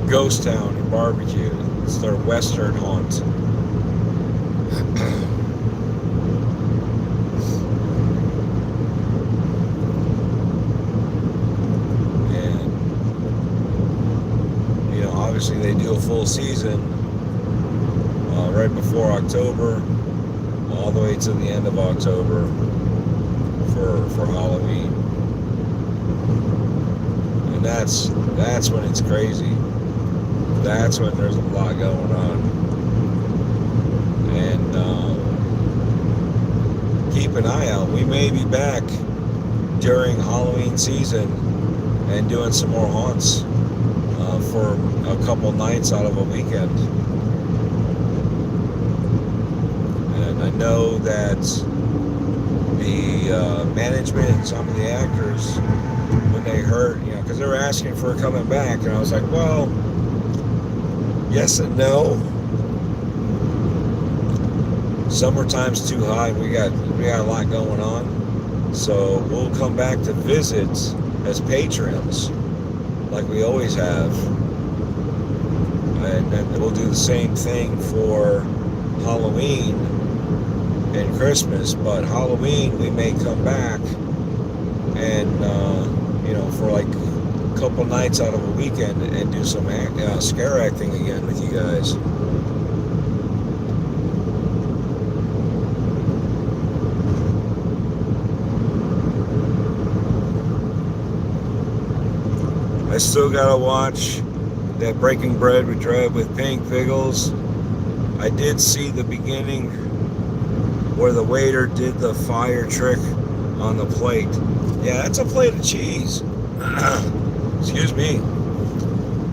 A: Ghost Town and Barbecue. It's their western haunt. And, obviously they do a full season right before October, all the way to the end of October for Halloween. And that's when it's crazy. That's when there's a lot going on. And keep an eye out. We may be back during Halloween season and doing some more haunts for a couple nights out of a weekend. I know that the management and some of the actors, when they heard, because they were asking for coming back, and I was like, well, yes and no. Summertime's too high. We got a lot going on, so we'll come back to visit as patrons, like we always have, and then we'll do the same thing for Halloween and Christmas. But Halloween we may come back and for like a couple nights out of a weekend and do some scare acting again with you guys. I still gotta watch that Breaking Bread with Dread with Pink Pickles. I did see the beginning where the waiter did the fire trick on the plate. Yeah, that's a plate of cheese. Excuse me.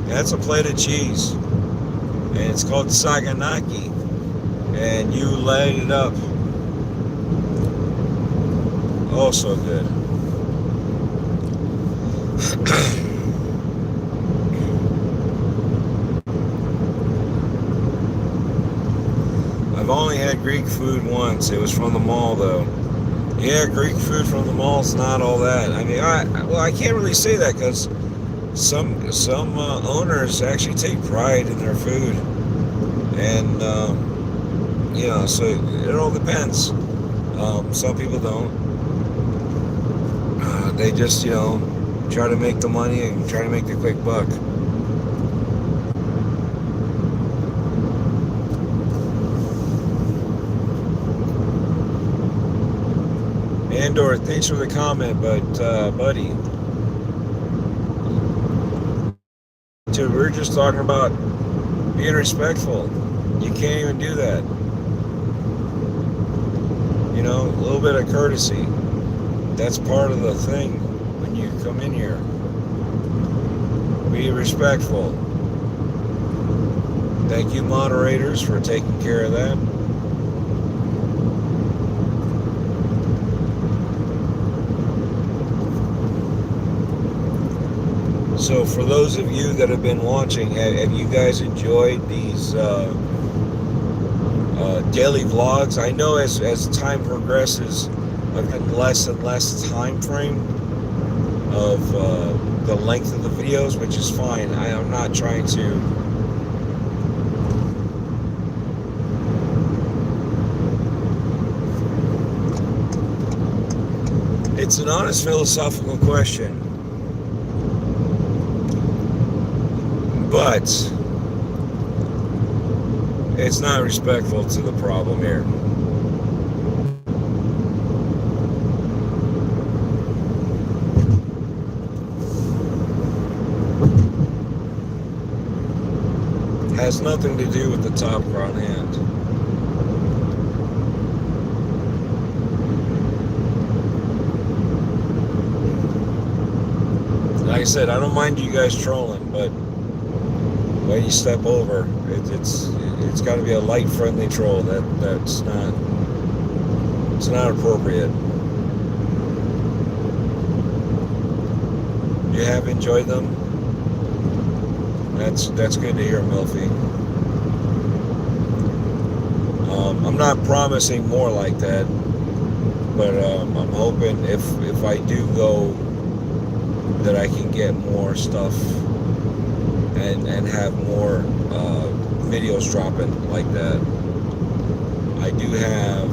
A: That's a plate of cheese. And it's called Saganaki. And you light it up. Oh, so good. I've only had Greek food once. It was from the mall, though. Yeah, Greek food from the mall's not all that. I mean, I can't really say that because some owners actually take pride in their food, and so it all depends. Some people don't. They just try to make the money and try to make the quick buck. Andor, thanks for the comment, but buddy, dude, we're just talking about being respectful. You can't even do that. A little bit of courtesy. That's part of the thing when you come in here. Be respectful. Thank you, moderators, for taking care of that. So for those of you that have been watching, have you guys enjoyed these daily vlogs? I know as time progresses, I've had less and less time frame of the length of the videos, which is fine. I am not trying to it's an honest philosophical question, but it's not respectful to the problem here. Has nothing to do with the top on hand. Like I said, I don't mind you guys trolling, but when you step over, it's got to be a light, friendly troll. It's not appropriate. You have enjoyed them. That's good to hear, Milfy. I'm not promising more like that, but I'm hoping if I do go, that I can get more stuff and have more videos dropping like that. I do have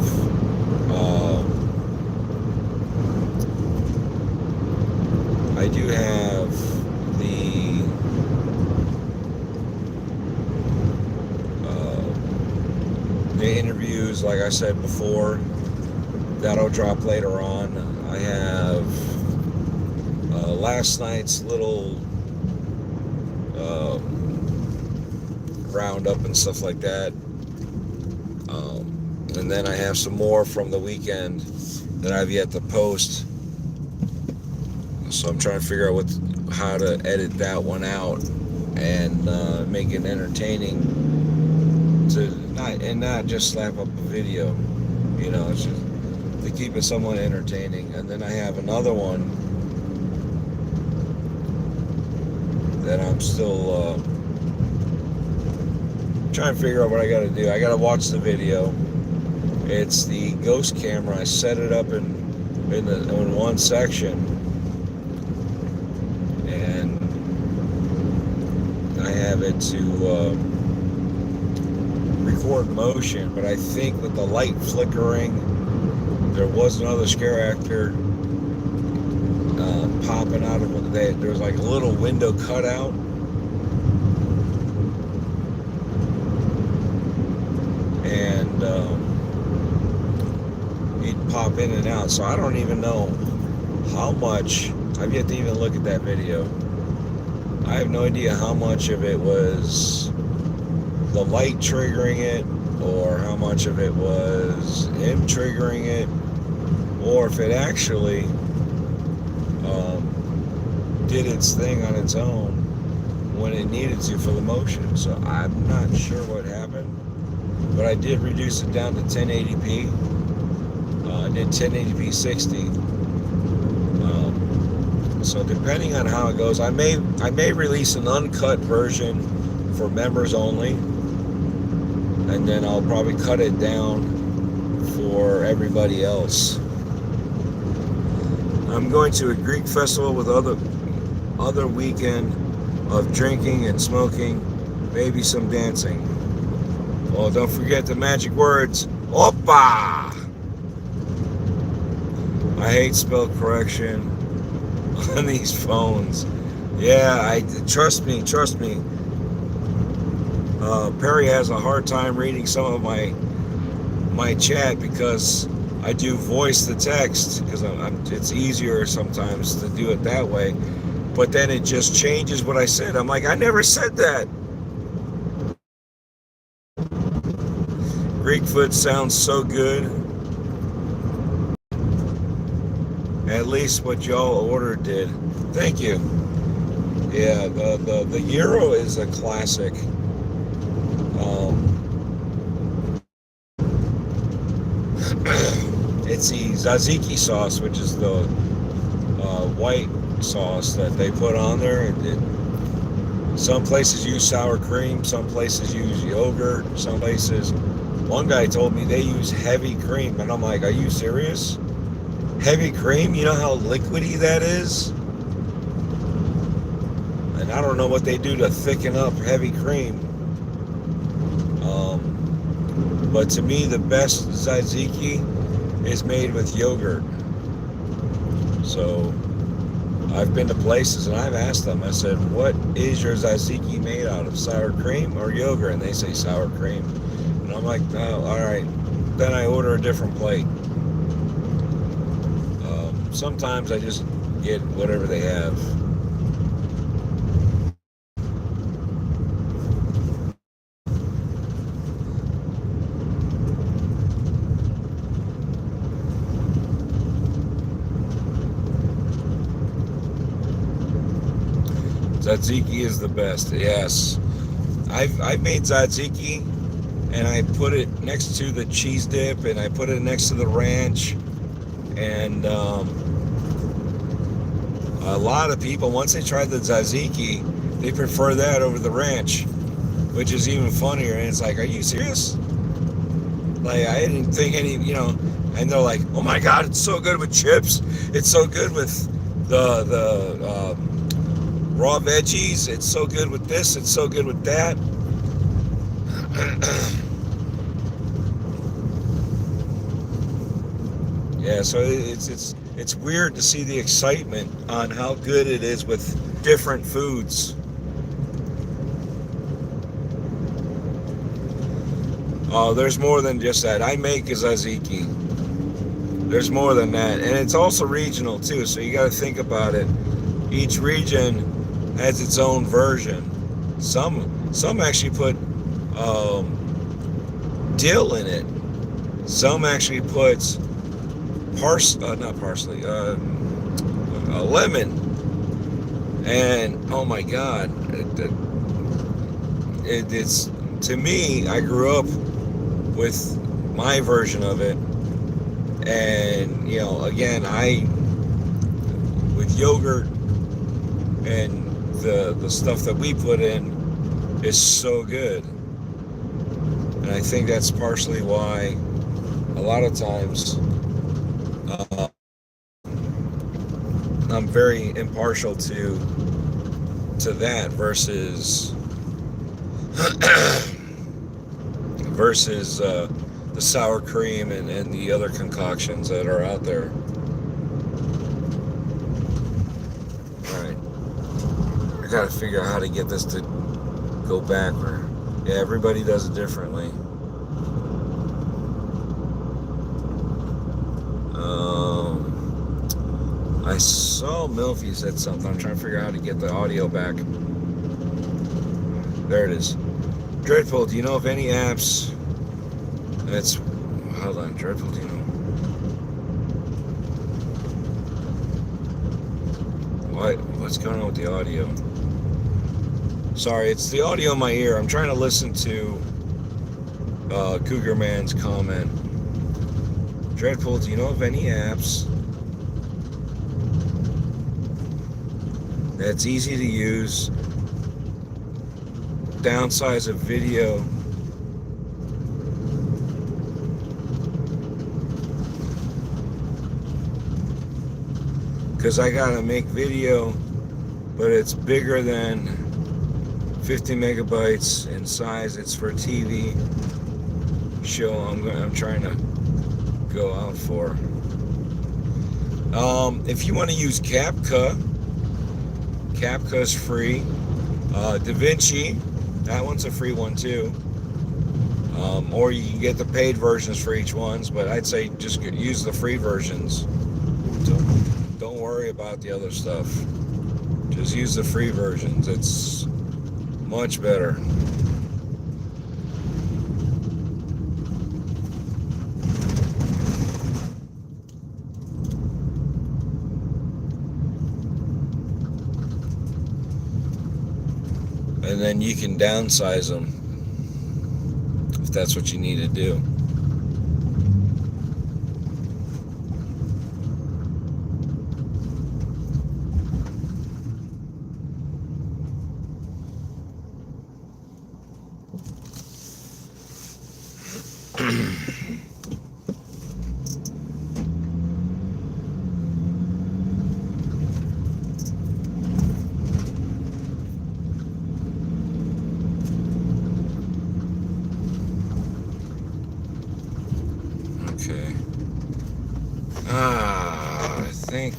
A: the interviews, like I said before, that'll drop later on. I have last night's little roundup and stuff like that, and then I have some more from the weekend that I've yet to post. So I'm trying to figure out how to edit that one out and make it entertaining not just slap up a video, it's just to keep it somewhat entertaining. And then I have another one that I'm still trying to figure out what I got to do. I got to watch the video. It's the ghost camera. I set it up in one section, and I have it to record motion, but I think with the light flickering, there was another scare actor popping out of it. There was like a little window cutout, and he'd pop in and out. So I don't even know how much. I've yet to even look at that video. I have no idea how much of it was the light triggering it, or how much of it was him triggering it, or if it actually did its thing on its own when it needed to for the motion. So I'm not sure what happened, but I did reduce it down to 1080p. I did 1080p 60. So depending on how it goes, I may release an uncut version for members only, and then I'll probably cut it down for everybody else. I'm going to a Greek festival with other weekend of drinking and smoking, maybe some dancing. Oh, don't forget the magic words. Oppa! I hate spell correction on these phones. Yeah, trust me. Perry has a hard time reading some of my chat because I do voice the text because it's easier sometimes to do it that way. But then it just changes what I said. I'm like, I never said that. Greek food sounds so good. At least what y'all ordered did. Thank you. Yeah, the gyro is a classic. It's the tzatziki sauce, which is the white sauce that they put on there. Some places use sour cream, some places use yogurt, some places... One guy told me they use heavy cream, and I'm like, are you serious? Heavy cream? You know how liquidy that is? And I don't know what they do to thicken up heavy cream. But to me, the best tzatziki is made with yogurt. So I've been to places and I've asked them, I said, what is your tzatziki made out of, sour cream or yogurt? And they say sour cream. And I'm like, oh, all right. Then I order a different plate. Sometimes I just get whatever they have. Tzatziki is the best. Yes, I've made tzatziki, and I put it next to the cheese dip, and I put it next to the ranch, and a lot of people, once they try the tzatziki, they prefer that over the ranch, which is even funnier. And it's like, are you serious? Like, I didn't think any, and they're like, oh my God, it's so good with chips. It's so good with the raw veggies. It's so good with this. It's so good with that. Yeah, so it's weird to see the excitement on how good it is with different foods. Oh, there's more than just that. I make a tzatziki. There's more than that, and it's also regional too. So you got to think about it. Each region has its own version. Some actually put dill in it. Some actually put a lemon. And oh my God, it's, to me, I grew up with my version of it, and again, with yogurt and the stuff that we put in is so good. And I think that's partially why a lot of times I'm very impartial to that versus the sour cream and the other concoctions that are out there. Alright, I gotta figure out how to get this to go backward. Yeah, everybody does it differently. I saw Milfy said something. I'm trying to figure out how to get the audio back. There it is. Dreadpool, do you know of any apps that's... Hold on, Dreadpool, do you know? What's going on with the audio? Sorry, it's the audio in my ear. I'm trying to listen to Cougar Man's comment. Dreadpool, do you know of any apps that's easy to use, downsize a video, because I gotta make video, but it's bigger than 50 megabytes in size. It's for TV show. I'm trying to go out for. If you want to use CapCut's free. DaVinci, that one's a free one too. Or you can get the paid versions for each ones, but I'd say just use the free versions. Don't worry about the other stuff. Just use the free versions. It's much better. And then you can downsize them if that's what you need to do. Okay. I think.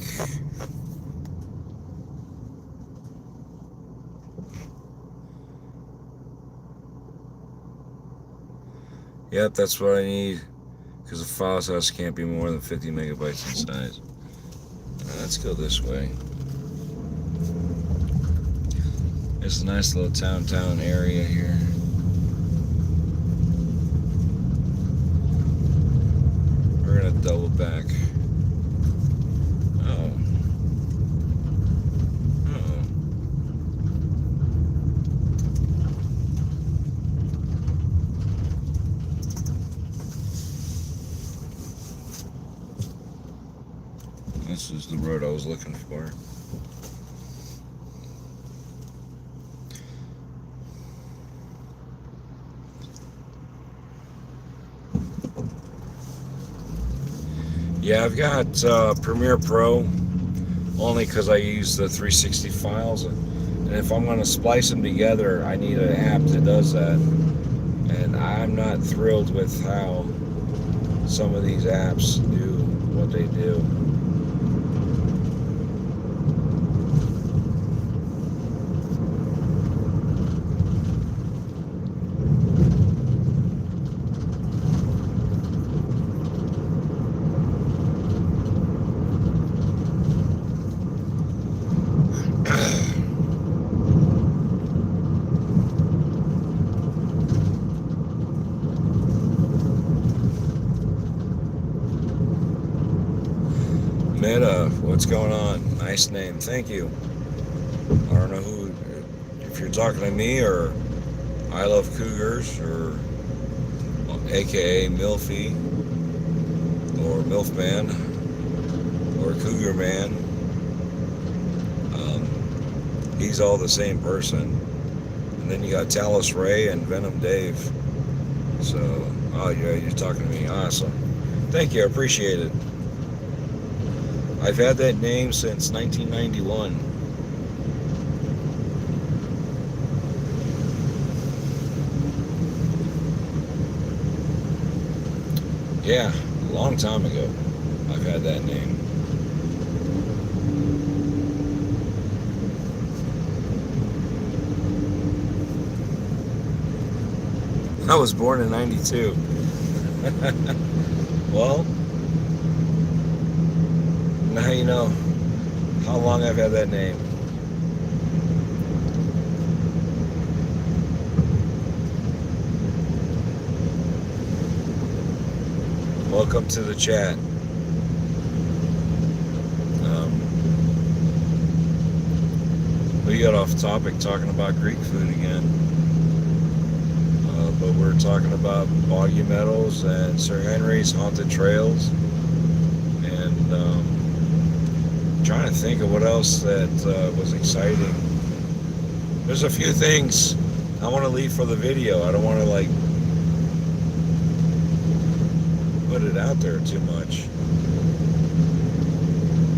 A: Yep, that's what I need. Because the file size can't be more than 50 megabytes in size. Let's go this way. It's a nice little town area here. We're gonna double back. Oh. Uh-oh. This is the road I was looking for. Yeah, I've got Premiere Pro only because I use the 360 files, and if I'm going to splice them together, I need an app that does that. And I'm not thrilled with how some of these apps do what they do. Meadow, what's going on? Nice name, thank you. I don't know who, if you're talking to me or I Love Cougars or AKA Milfy or Milf Man or Cougar Man. He's all the same person. And then you got Talus Ray and Venom Dave. So, oh yeah, you're talking to me. Awesome. Thank you, I appreciate it. I've had that name since 1991. Yeah, a long time ago, I've had that name. I was born in 92. Well, now you know how long I've had that name. Welcome to the chat. We got off topic talking about Greek food again. But we're talking about Boggy Meadows and Sir Henry's Haunted Trails. And trying to think of what else that was exciting. There's a few things I want to leave for the video. I don't want to like put it out there too much.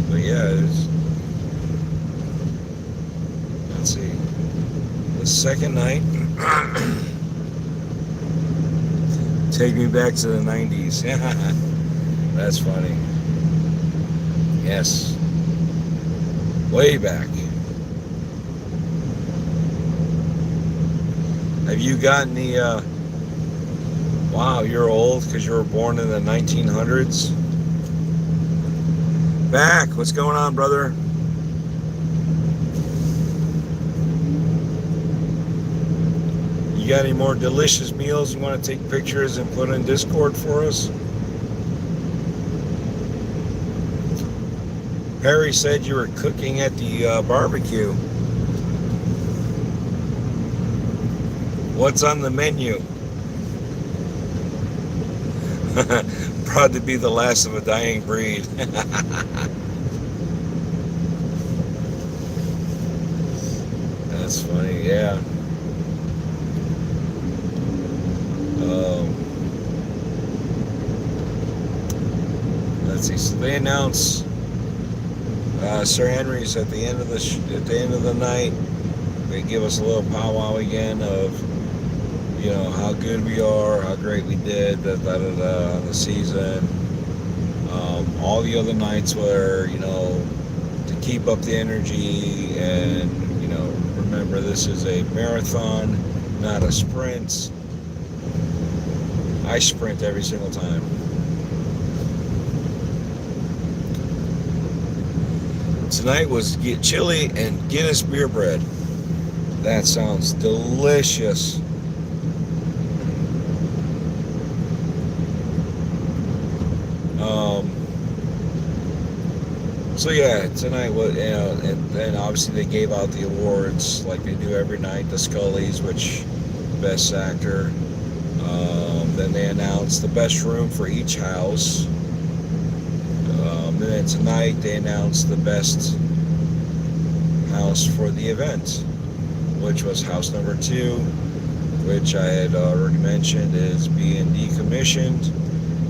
A: But yeah, let's see, the second night. Take me back to the 90s. That's funny. Yes. Way back. Have you gotten the, wow, you're old because you were born in the 1900s? Back, what's going on, brother? You got any more delicious meals you want to take pictures and put in Discord for us? Perry said you were cooking at the barbecue. What's on the menu? Proud to be the last of a dying breed. That's funny, yeah. Let's see. So they announced Sir Henry's at the end of the night. They give us a little powwow again of, you know, how good we are, how great we did, on the season. All the other nights were, you know, to keep up the energy and, you know, remember this is a marathon, not a sprint. I sprint every single time. Tonight was chili and Guinness beer bread. That sounds delicious. So yeah, tonight was, you know, and then obviously they gave out the awards like they do every night. The Scullies, which best actor. Then they announced the best room for each house. And then tonight they announced the best house for the event, which was house number 2, which I had already mentioned is being decommissioned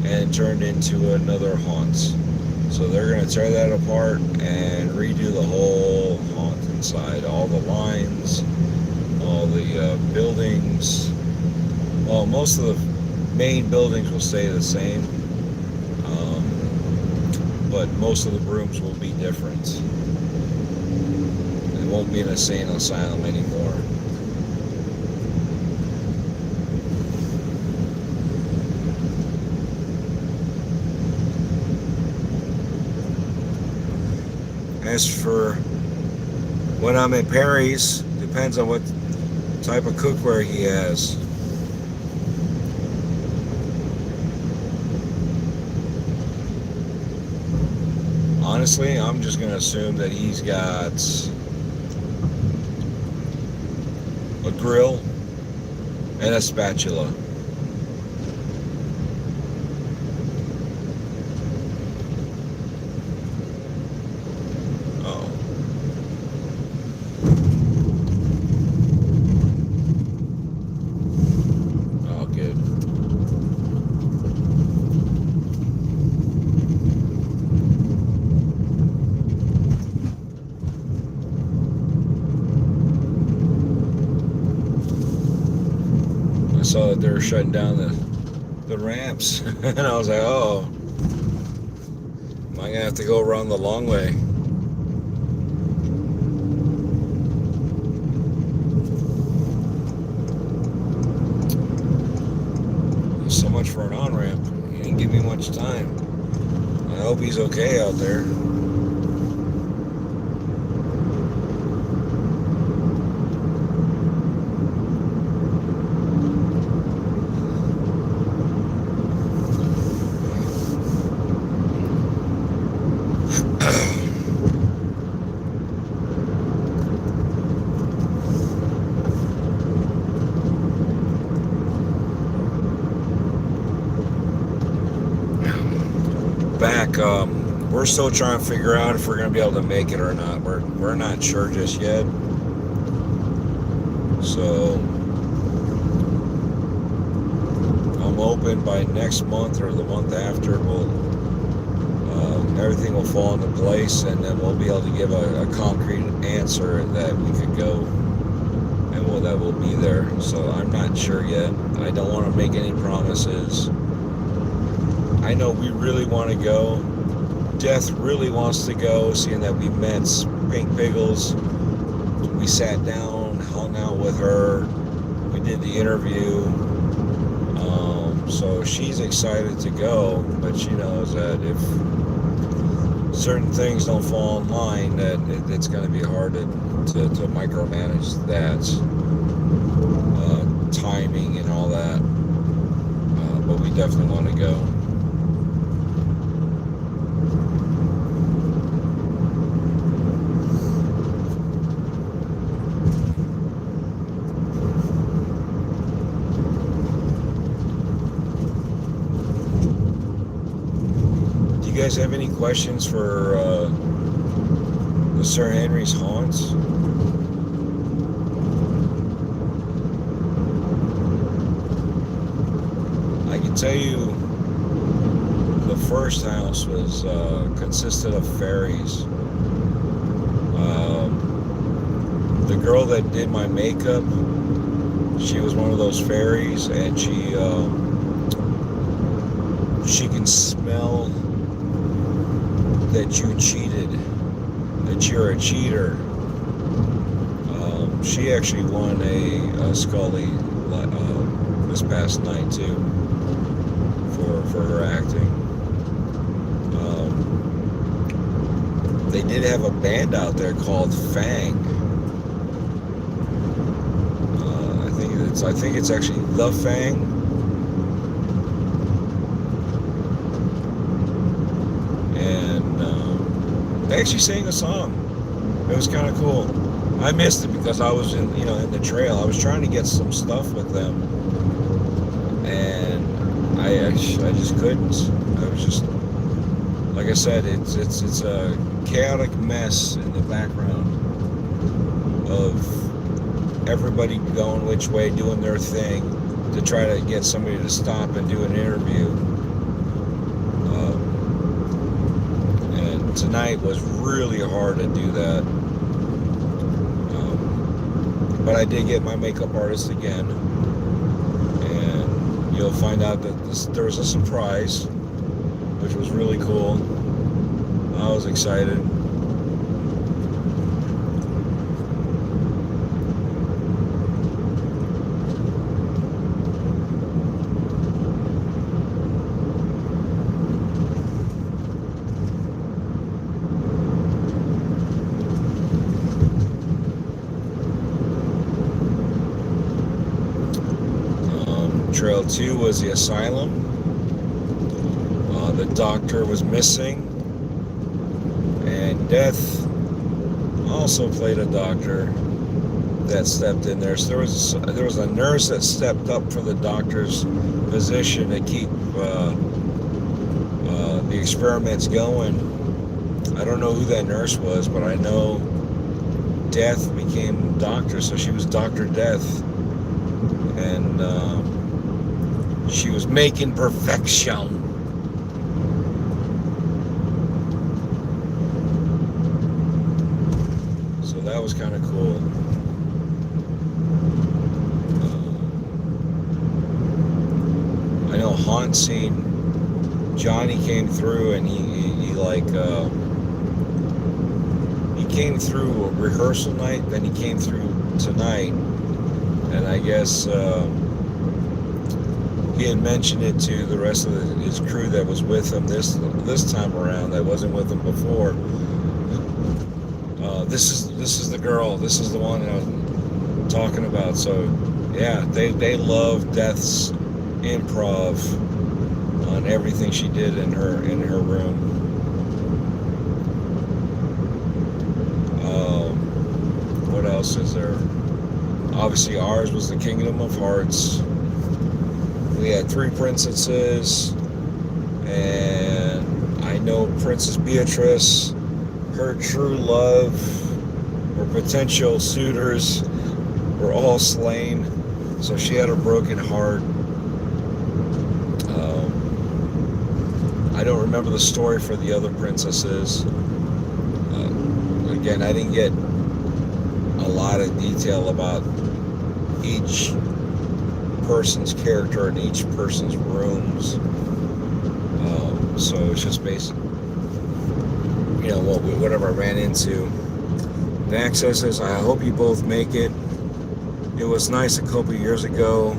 A: and turned into another haunt. So they're going to tear that apart and redo the whole haunt inside. All the lines, all the buildings. Well, most of the main buildings will stay the same. But most of the rooms will be different. It won't be an insane asylum anymore. As for when I'm at Perry's, depends on what type of cookware he has. Honestly, I'm just going to assume that he's got a grill and a spatula. Saw that they were shutting down the ramps and I was like, oh, am I gonna have to go around the long way? So much for an on-ramp. He didn't give me much time. I hope he's okay out there. We're still trying to figure out if we're going to be able to make it or not. We're not sure just yet. So I'm hoping by next month or the month after we'll everything will fall into place, and then we'll be able to give a concrete answer that we could go, and that will be there. So I'm not sure yet. I don't want to make any promises. I know we really want to go. Death really wants to go, seeing that we met Pink Pickles. We sat down, hung out with her. We did the interview. So she's excited to go, but she knows that if certain things don't fall in line, that it's going to be hard to micromanage that timing and all that. But we definitely want to go. You guys have any questions for the Sir Henry's haunts? I can tell you the first house was consisted of fairies. The girl that did my makeup, she was one of those fairies, and she can smell that you cheated, that you're a cheater. She actually won a Scully this past night too for her acting. They did have a band out there called Fang. I think it's actually The Fang. They actually sang a song. It was kind of cool. I missed it because I was in the trail. I was trying to get some stuff with them, and I just couldn't. I was just, like I said, it's a chaotic mess in the background of everybody going which way, doing their thing to try to get somebody to stop and do an interview. Tonight was really hard to do that, but I did get my makeup artist again, and you'll find out that there was a surprise, which was really cool. I was excited. Trail 2 was the asylum. The doctor was missing, and Death also played a doctor that stepped in there. So there was a nurse that stepped up for the doctor's position to keep the experiments going. I don't know who that nurse was, but I know Death became doctor, so she was Dr. Death, and she was making perfection. So that was kind of cool. I know haunt scene, Johnny came through, and he came through a rehearsal night, then he came through tonight, and I guess he had mentioned it to the rest of his crew that was with him this time around, that wasn't with him before. This is the girl. This is the one I was talking about. So yeah, they love Death's improv on everything she did in her room. What else is there? Obviously, ours was the Kingdom of Hearts. We had 3 princesses, and I know Princess Beatrice, her true love, or potential suitors, were all slain. So she had a broken heart. I don't remember the story for the other princesses. Again, I didn't get a lot of detail about each person's character in each person's rooms. So it's just based, whatever I ran into. Access says, I hope you both make it. It was nice a couple years ago.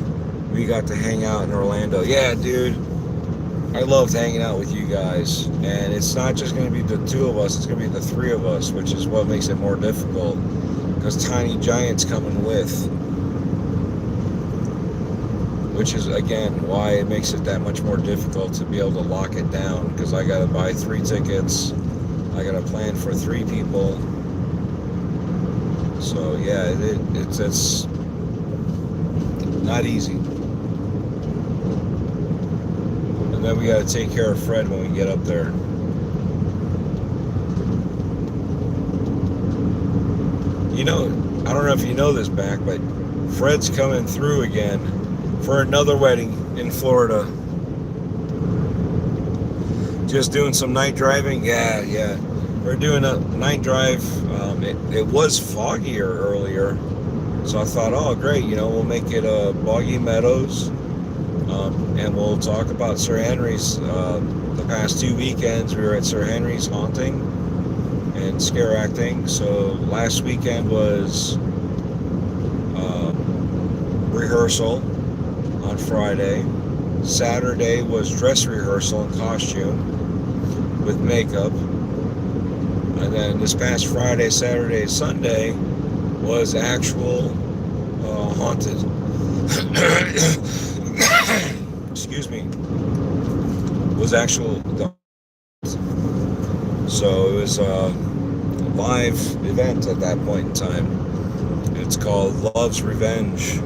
A: We got to hang out in Orlando. Yeah, dude. I loved hanging out with you guys. And it's not just going to be the two of us. It's going to be the three of us, which is what makes it more difficult. Because Tiny Giant's coming with. Which is, again, why it makes it that much more difficult to be able to lock it down. Because I got to buy 3 tickets. I got to plan for 3 people. So, yeah, it's not easy. And then we got to take care of Fred when we get up there. I don't know if you know this back, but Fred's coming through again for another wedding in Florida. Just doing some night driving. Yeah. We're doing a night drive. It was foggier earlier, so I thought, oh great, we'll make it Boggy Meadows, and we'll talk about Sir Henry's. The past 2 weekends we were at Sir Henry's haunting and scare acting. So last weekend was rehearsal on Friday. Saturday was dress rehearsal and costume with makeup. And then this past Friday, Saturday, Sunday was actual haunted. Excuse me. Was actual. So it was a live event at that point in time. It's called Love's Revenge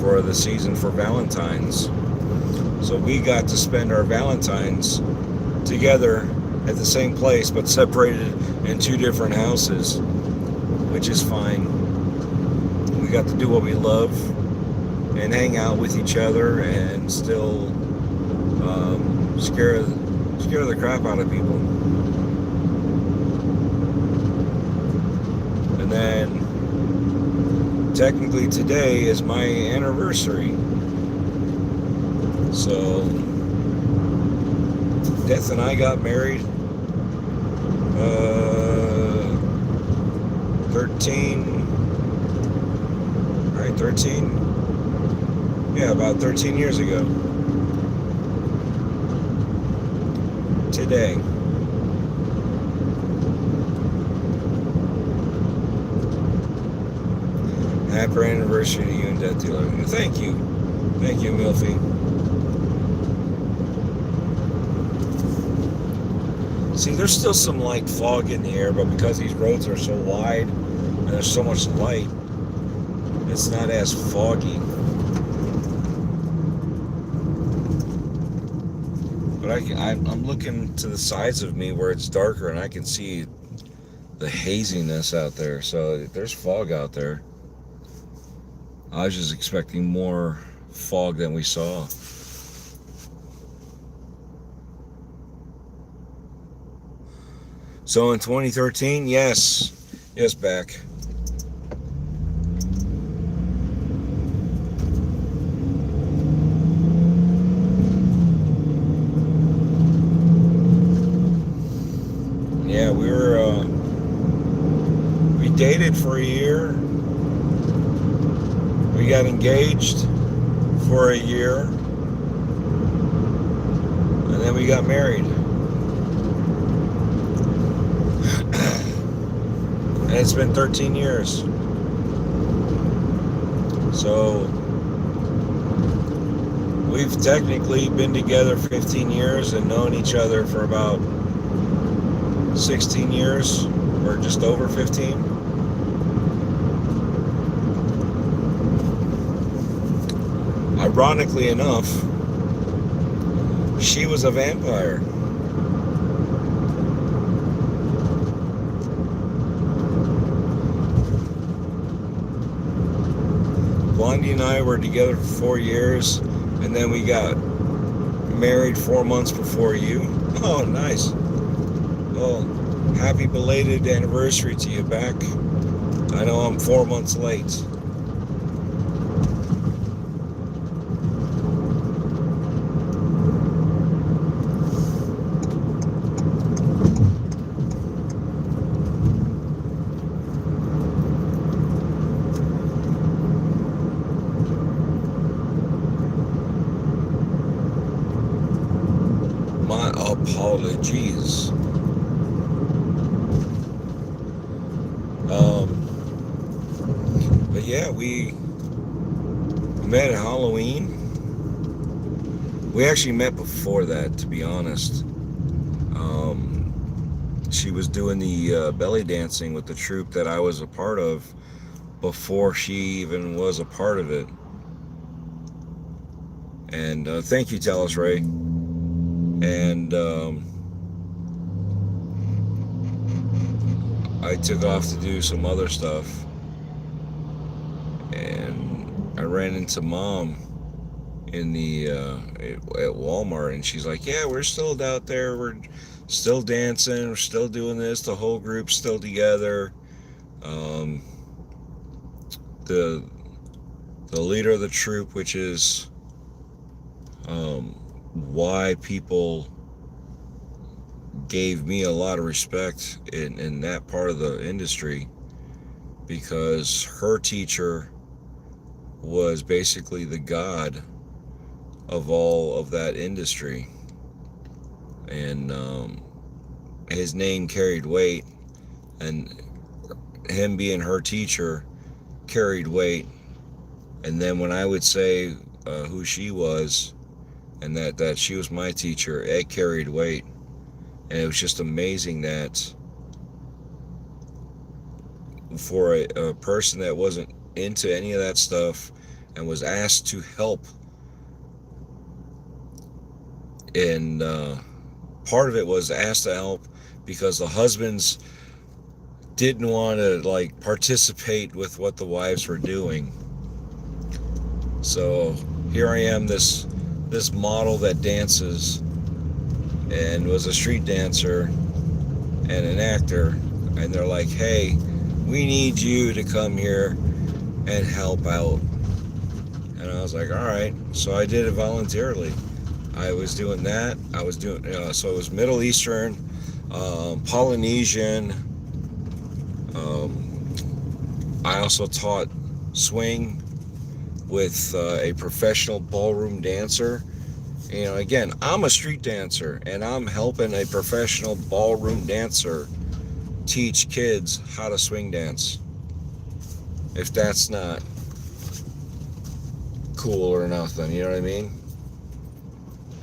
A: for the season for Valentine's. So we got to spend our Valentine's together at the same place, but separated in 2 different houses, which is fine. We got to do what we love and hang out with each other and still scare the crap out of people. And then technically today is my anniversary. So Death and I got married about 13 years ago today. Happy anniversary to you and Death Dealer. Thank you, Milfy. See, there's still some light fog in the air, but because these roads are so wide and there's so much light, it's not as foggy. But I'm looking to the sides of me where it's darker and I can see the haziness out there. So there's fog out there. I was just expecting more fog than we saw. So in 2013, yes, back. Yeah, we dated for a year. We got engaged for a year. And then we got married. And it's been 13 years. So we've technically been together for 15 years and known each other for about 16 years, or just over 15. Ironically enough, she was a vampire. Blondie and I were together for 4 years, and then we got married 4 months before you. Oh, nice. Well, happy belated anniversary to you back. I know I'm 4 months late. My apologies. But yeah, we met at Halloween. We actually met before that, to be honest. She was doing the belly dancing with the troupe that I was a part of before she even was a part of it. And thank you, Talis Ray. And I took off to do some other stuff. And I ran into Mom in the at Walmart, and she's like, yeah, we're still out there, we're still dancing, we're still doing this, the whole group's still together. The leader of the troupe, which is why people gave me a lot of respect in that part of the industry, because her teacher was basically the god of all of that industry, and his name carried weight, and him being her teacher carried weight. And then when I would say who she was, and that she was my teacher, it carried weight. And it was just amazing that for a person that wasn't into any of that stuff and was asked to help, and part of it was asked to help because the husbands didn't want to like participate with what the wives were doing. So here I am, this model that dances and was a street dancer and an actor, and they're like, hey, we need you to come here and help out. And I was like, all right. So I did it voluntarily. I was doing that. I was doing, so it was Middle Eastern, Polynesian. I also taught swing with a professional ballroom dancer. You know, again, I'm a street dancer, and I'm helping a professional ballroom dancer teach kids how to swing dance. If that's not cool or nothing, you know what I mean?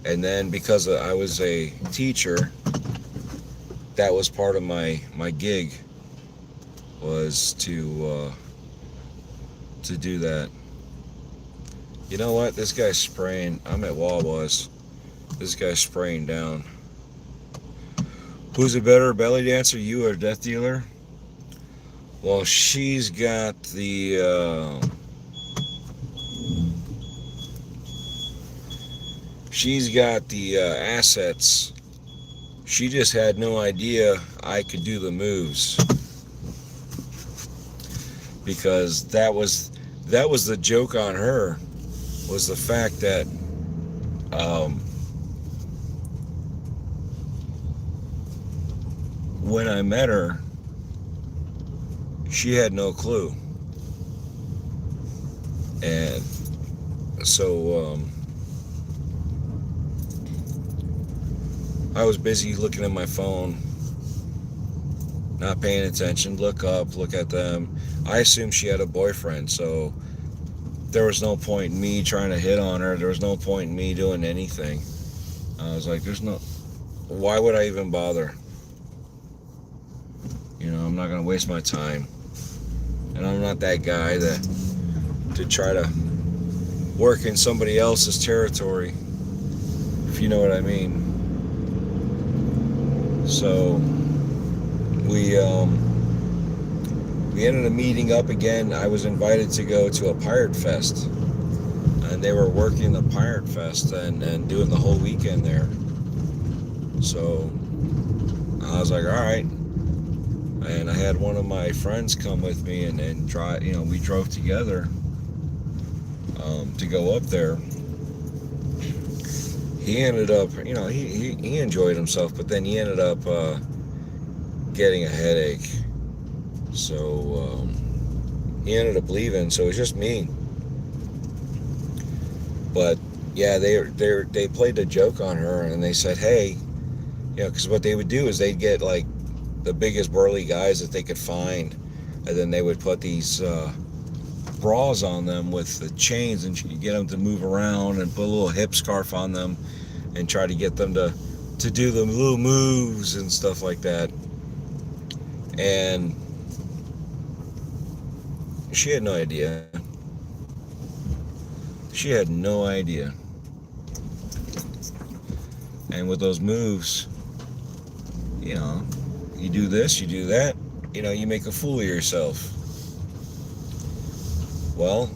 A: And then because I was a teacher, that was part of my gig, was to do that. You know what? This guy's spraying. I'm at Wawa's. This guy's spraying down. Who's a better belly dancer, you or Death Dealer? Well, she's got the assets. She just had no idea I could do the moves, because that was the joke on her, was the fact that when I met her, she had no clue. And so I was busy looking at my phone, not paying attention, look up, look at them. I assumed she had a boyfriend, so there was no point in me trying to hit on her. There was no point in me doing anything. I was like, why would I even bother? You know, I'm not going to waste my time. And I'm not that guy to try to work in somebody else's territory, if you know what I mean. So we ended up meeting up again. I was invited to go to a pirate fest. and they were working the Pirate Fest and doing the whole weekend there. So I was like, all right. And I had one of my friends come with me and drive. We drove together to go up there. He ended up, he enjoyed himself, but then he ended up getting a headache. So he ended up leaving. So it was just me. But yeah, they played a joke on her, and they said, hey, because what they would do is they'd get like the biggest burly guys that they could find, and then they would put these bras on them with the chains, and you could get them to move around and put a little hip scarf on them and try to get them to do the little moves and stuff like that. And she had no idea. She had no idea. And with those moves, you do this, you do that, you make a fool of yourself. Well,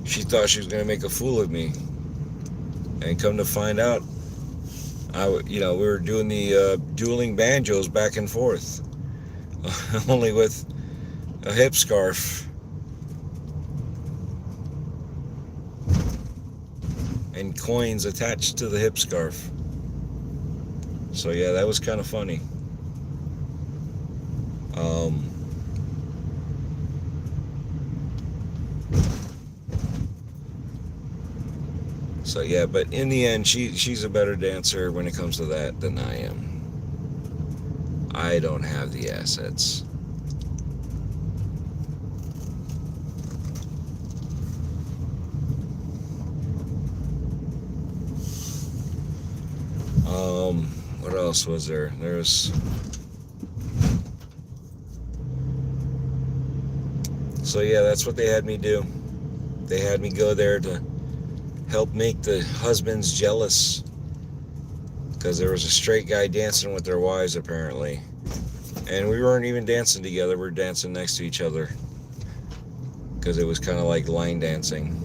A: she thought she was going to make a fool of me. And come to find out, we were doing the dueling banjos back and forth. Only with a hip scarf. And coins attached to the hip scarf. So yeah, that was kind of funny. So yeah, but in the end, she's a better dancer when it comes to that than I am. I don't have the assets. What else was there? So yeah, that's what they had me do. They had me go there to help make the husbands jealous, because there was a straight guy dancing with their wives apparently, and we weren't even dancing together. We were dancing next to each other, because it was kind of like line dancing.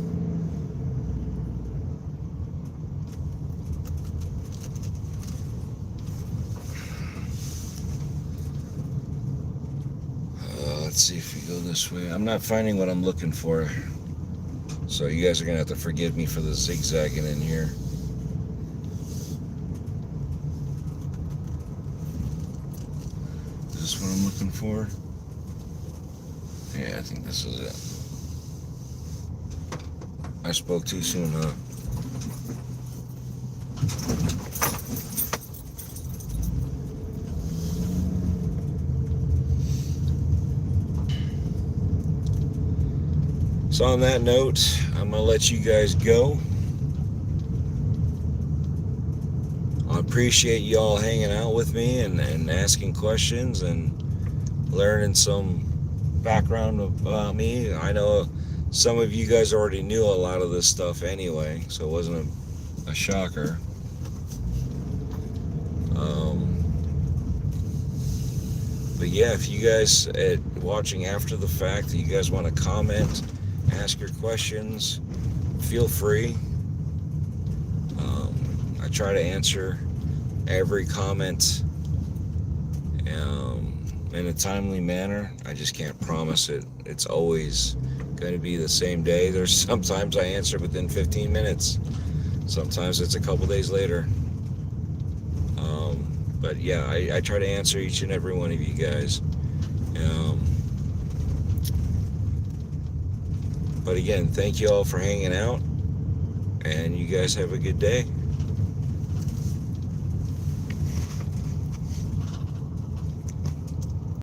A: Let's see if we go this way. I'm not finding what I'm looking for, so you guys are gonna have to forgive me for the zigzagging in here. Is this what I'm looking for? Yeah, I think this is it. I spoke too soon, huh? So on that note, I'm going to let you guys go. I appreciate you all hanging out with me and asking questions and learning some background about me. I know some of you guys already knew a lot of this stuff anyway, so it wasn't a shocker. But yeah, if you guys watching after the fact, you guys want to comment, ask your questions, feel free. I try to answer every comment in a timely manner. I just can't promise it. It's always going to be the same day. There's sometimes I answer within 15 minutes. Sometimes it's a couple days later. But yeah, I try to answer each and every one of you guys. But again, thank you all for hanging out, and you guys have a good day.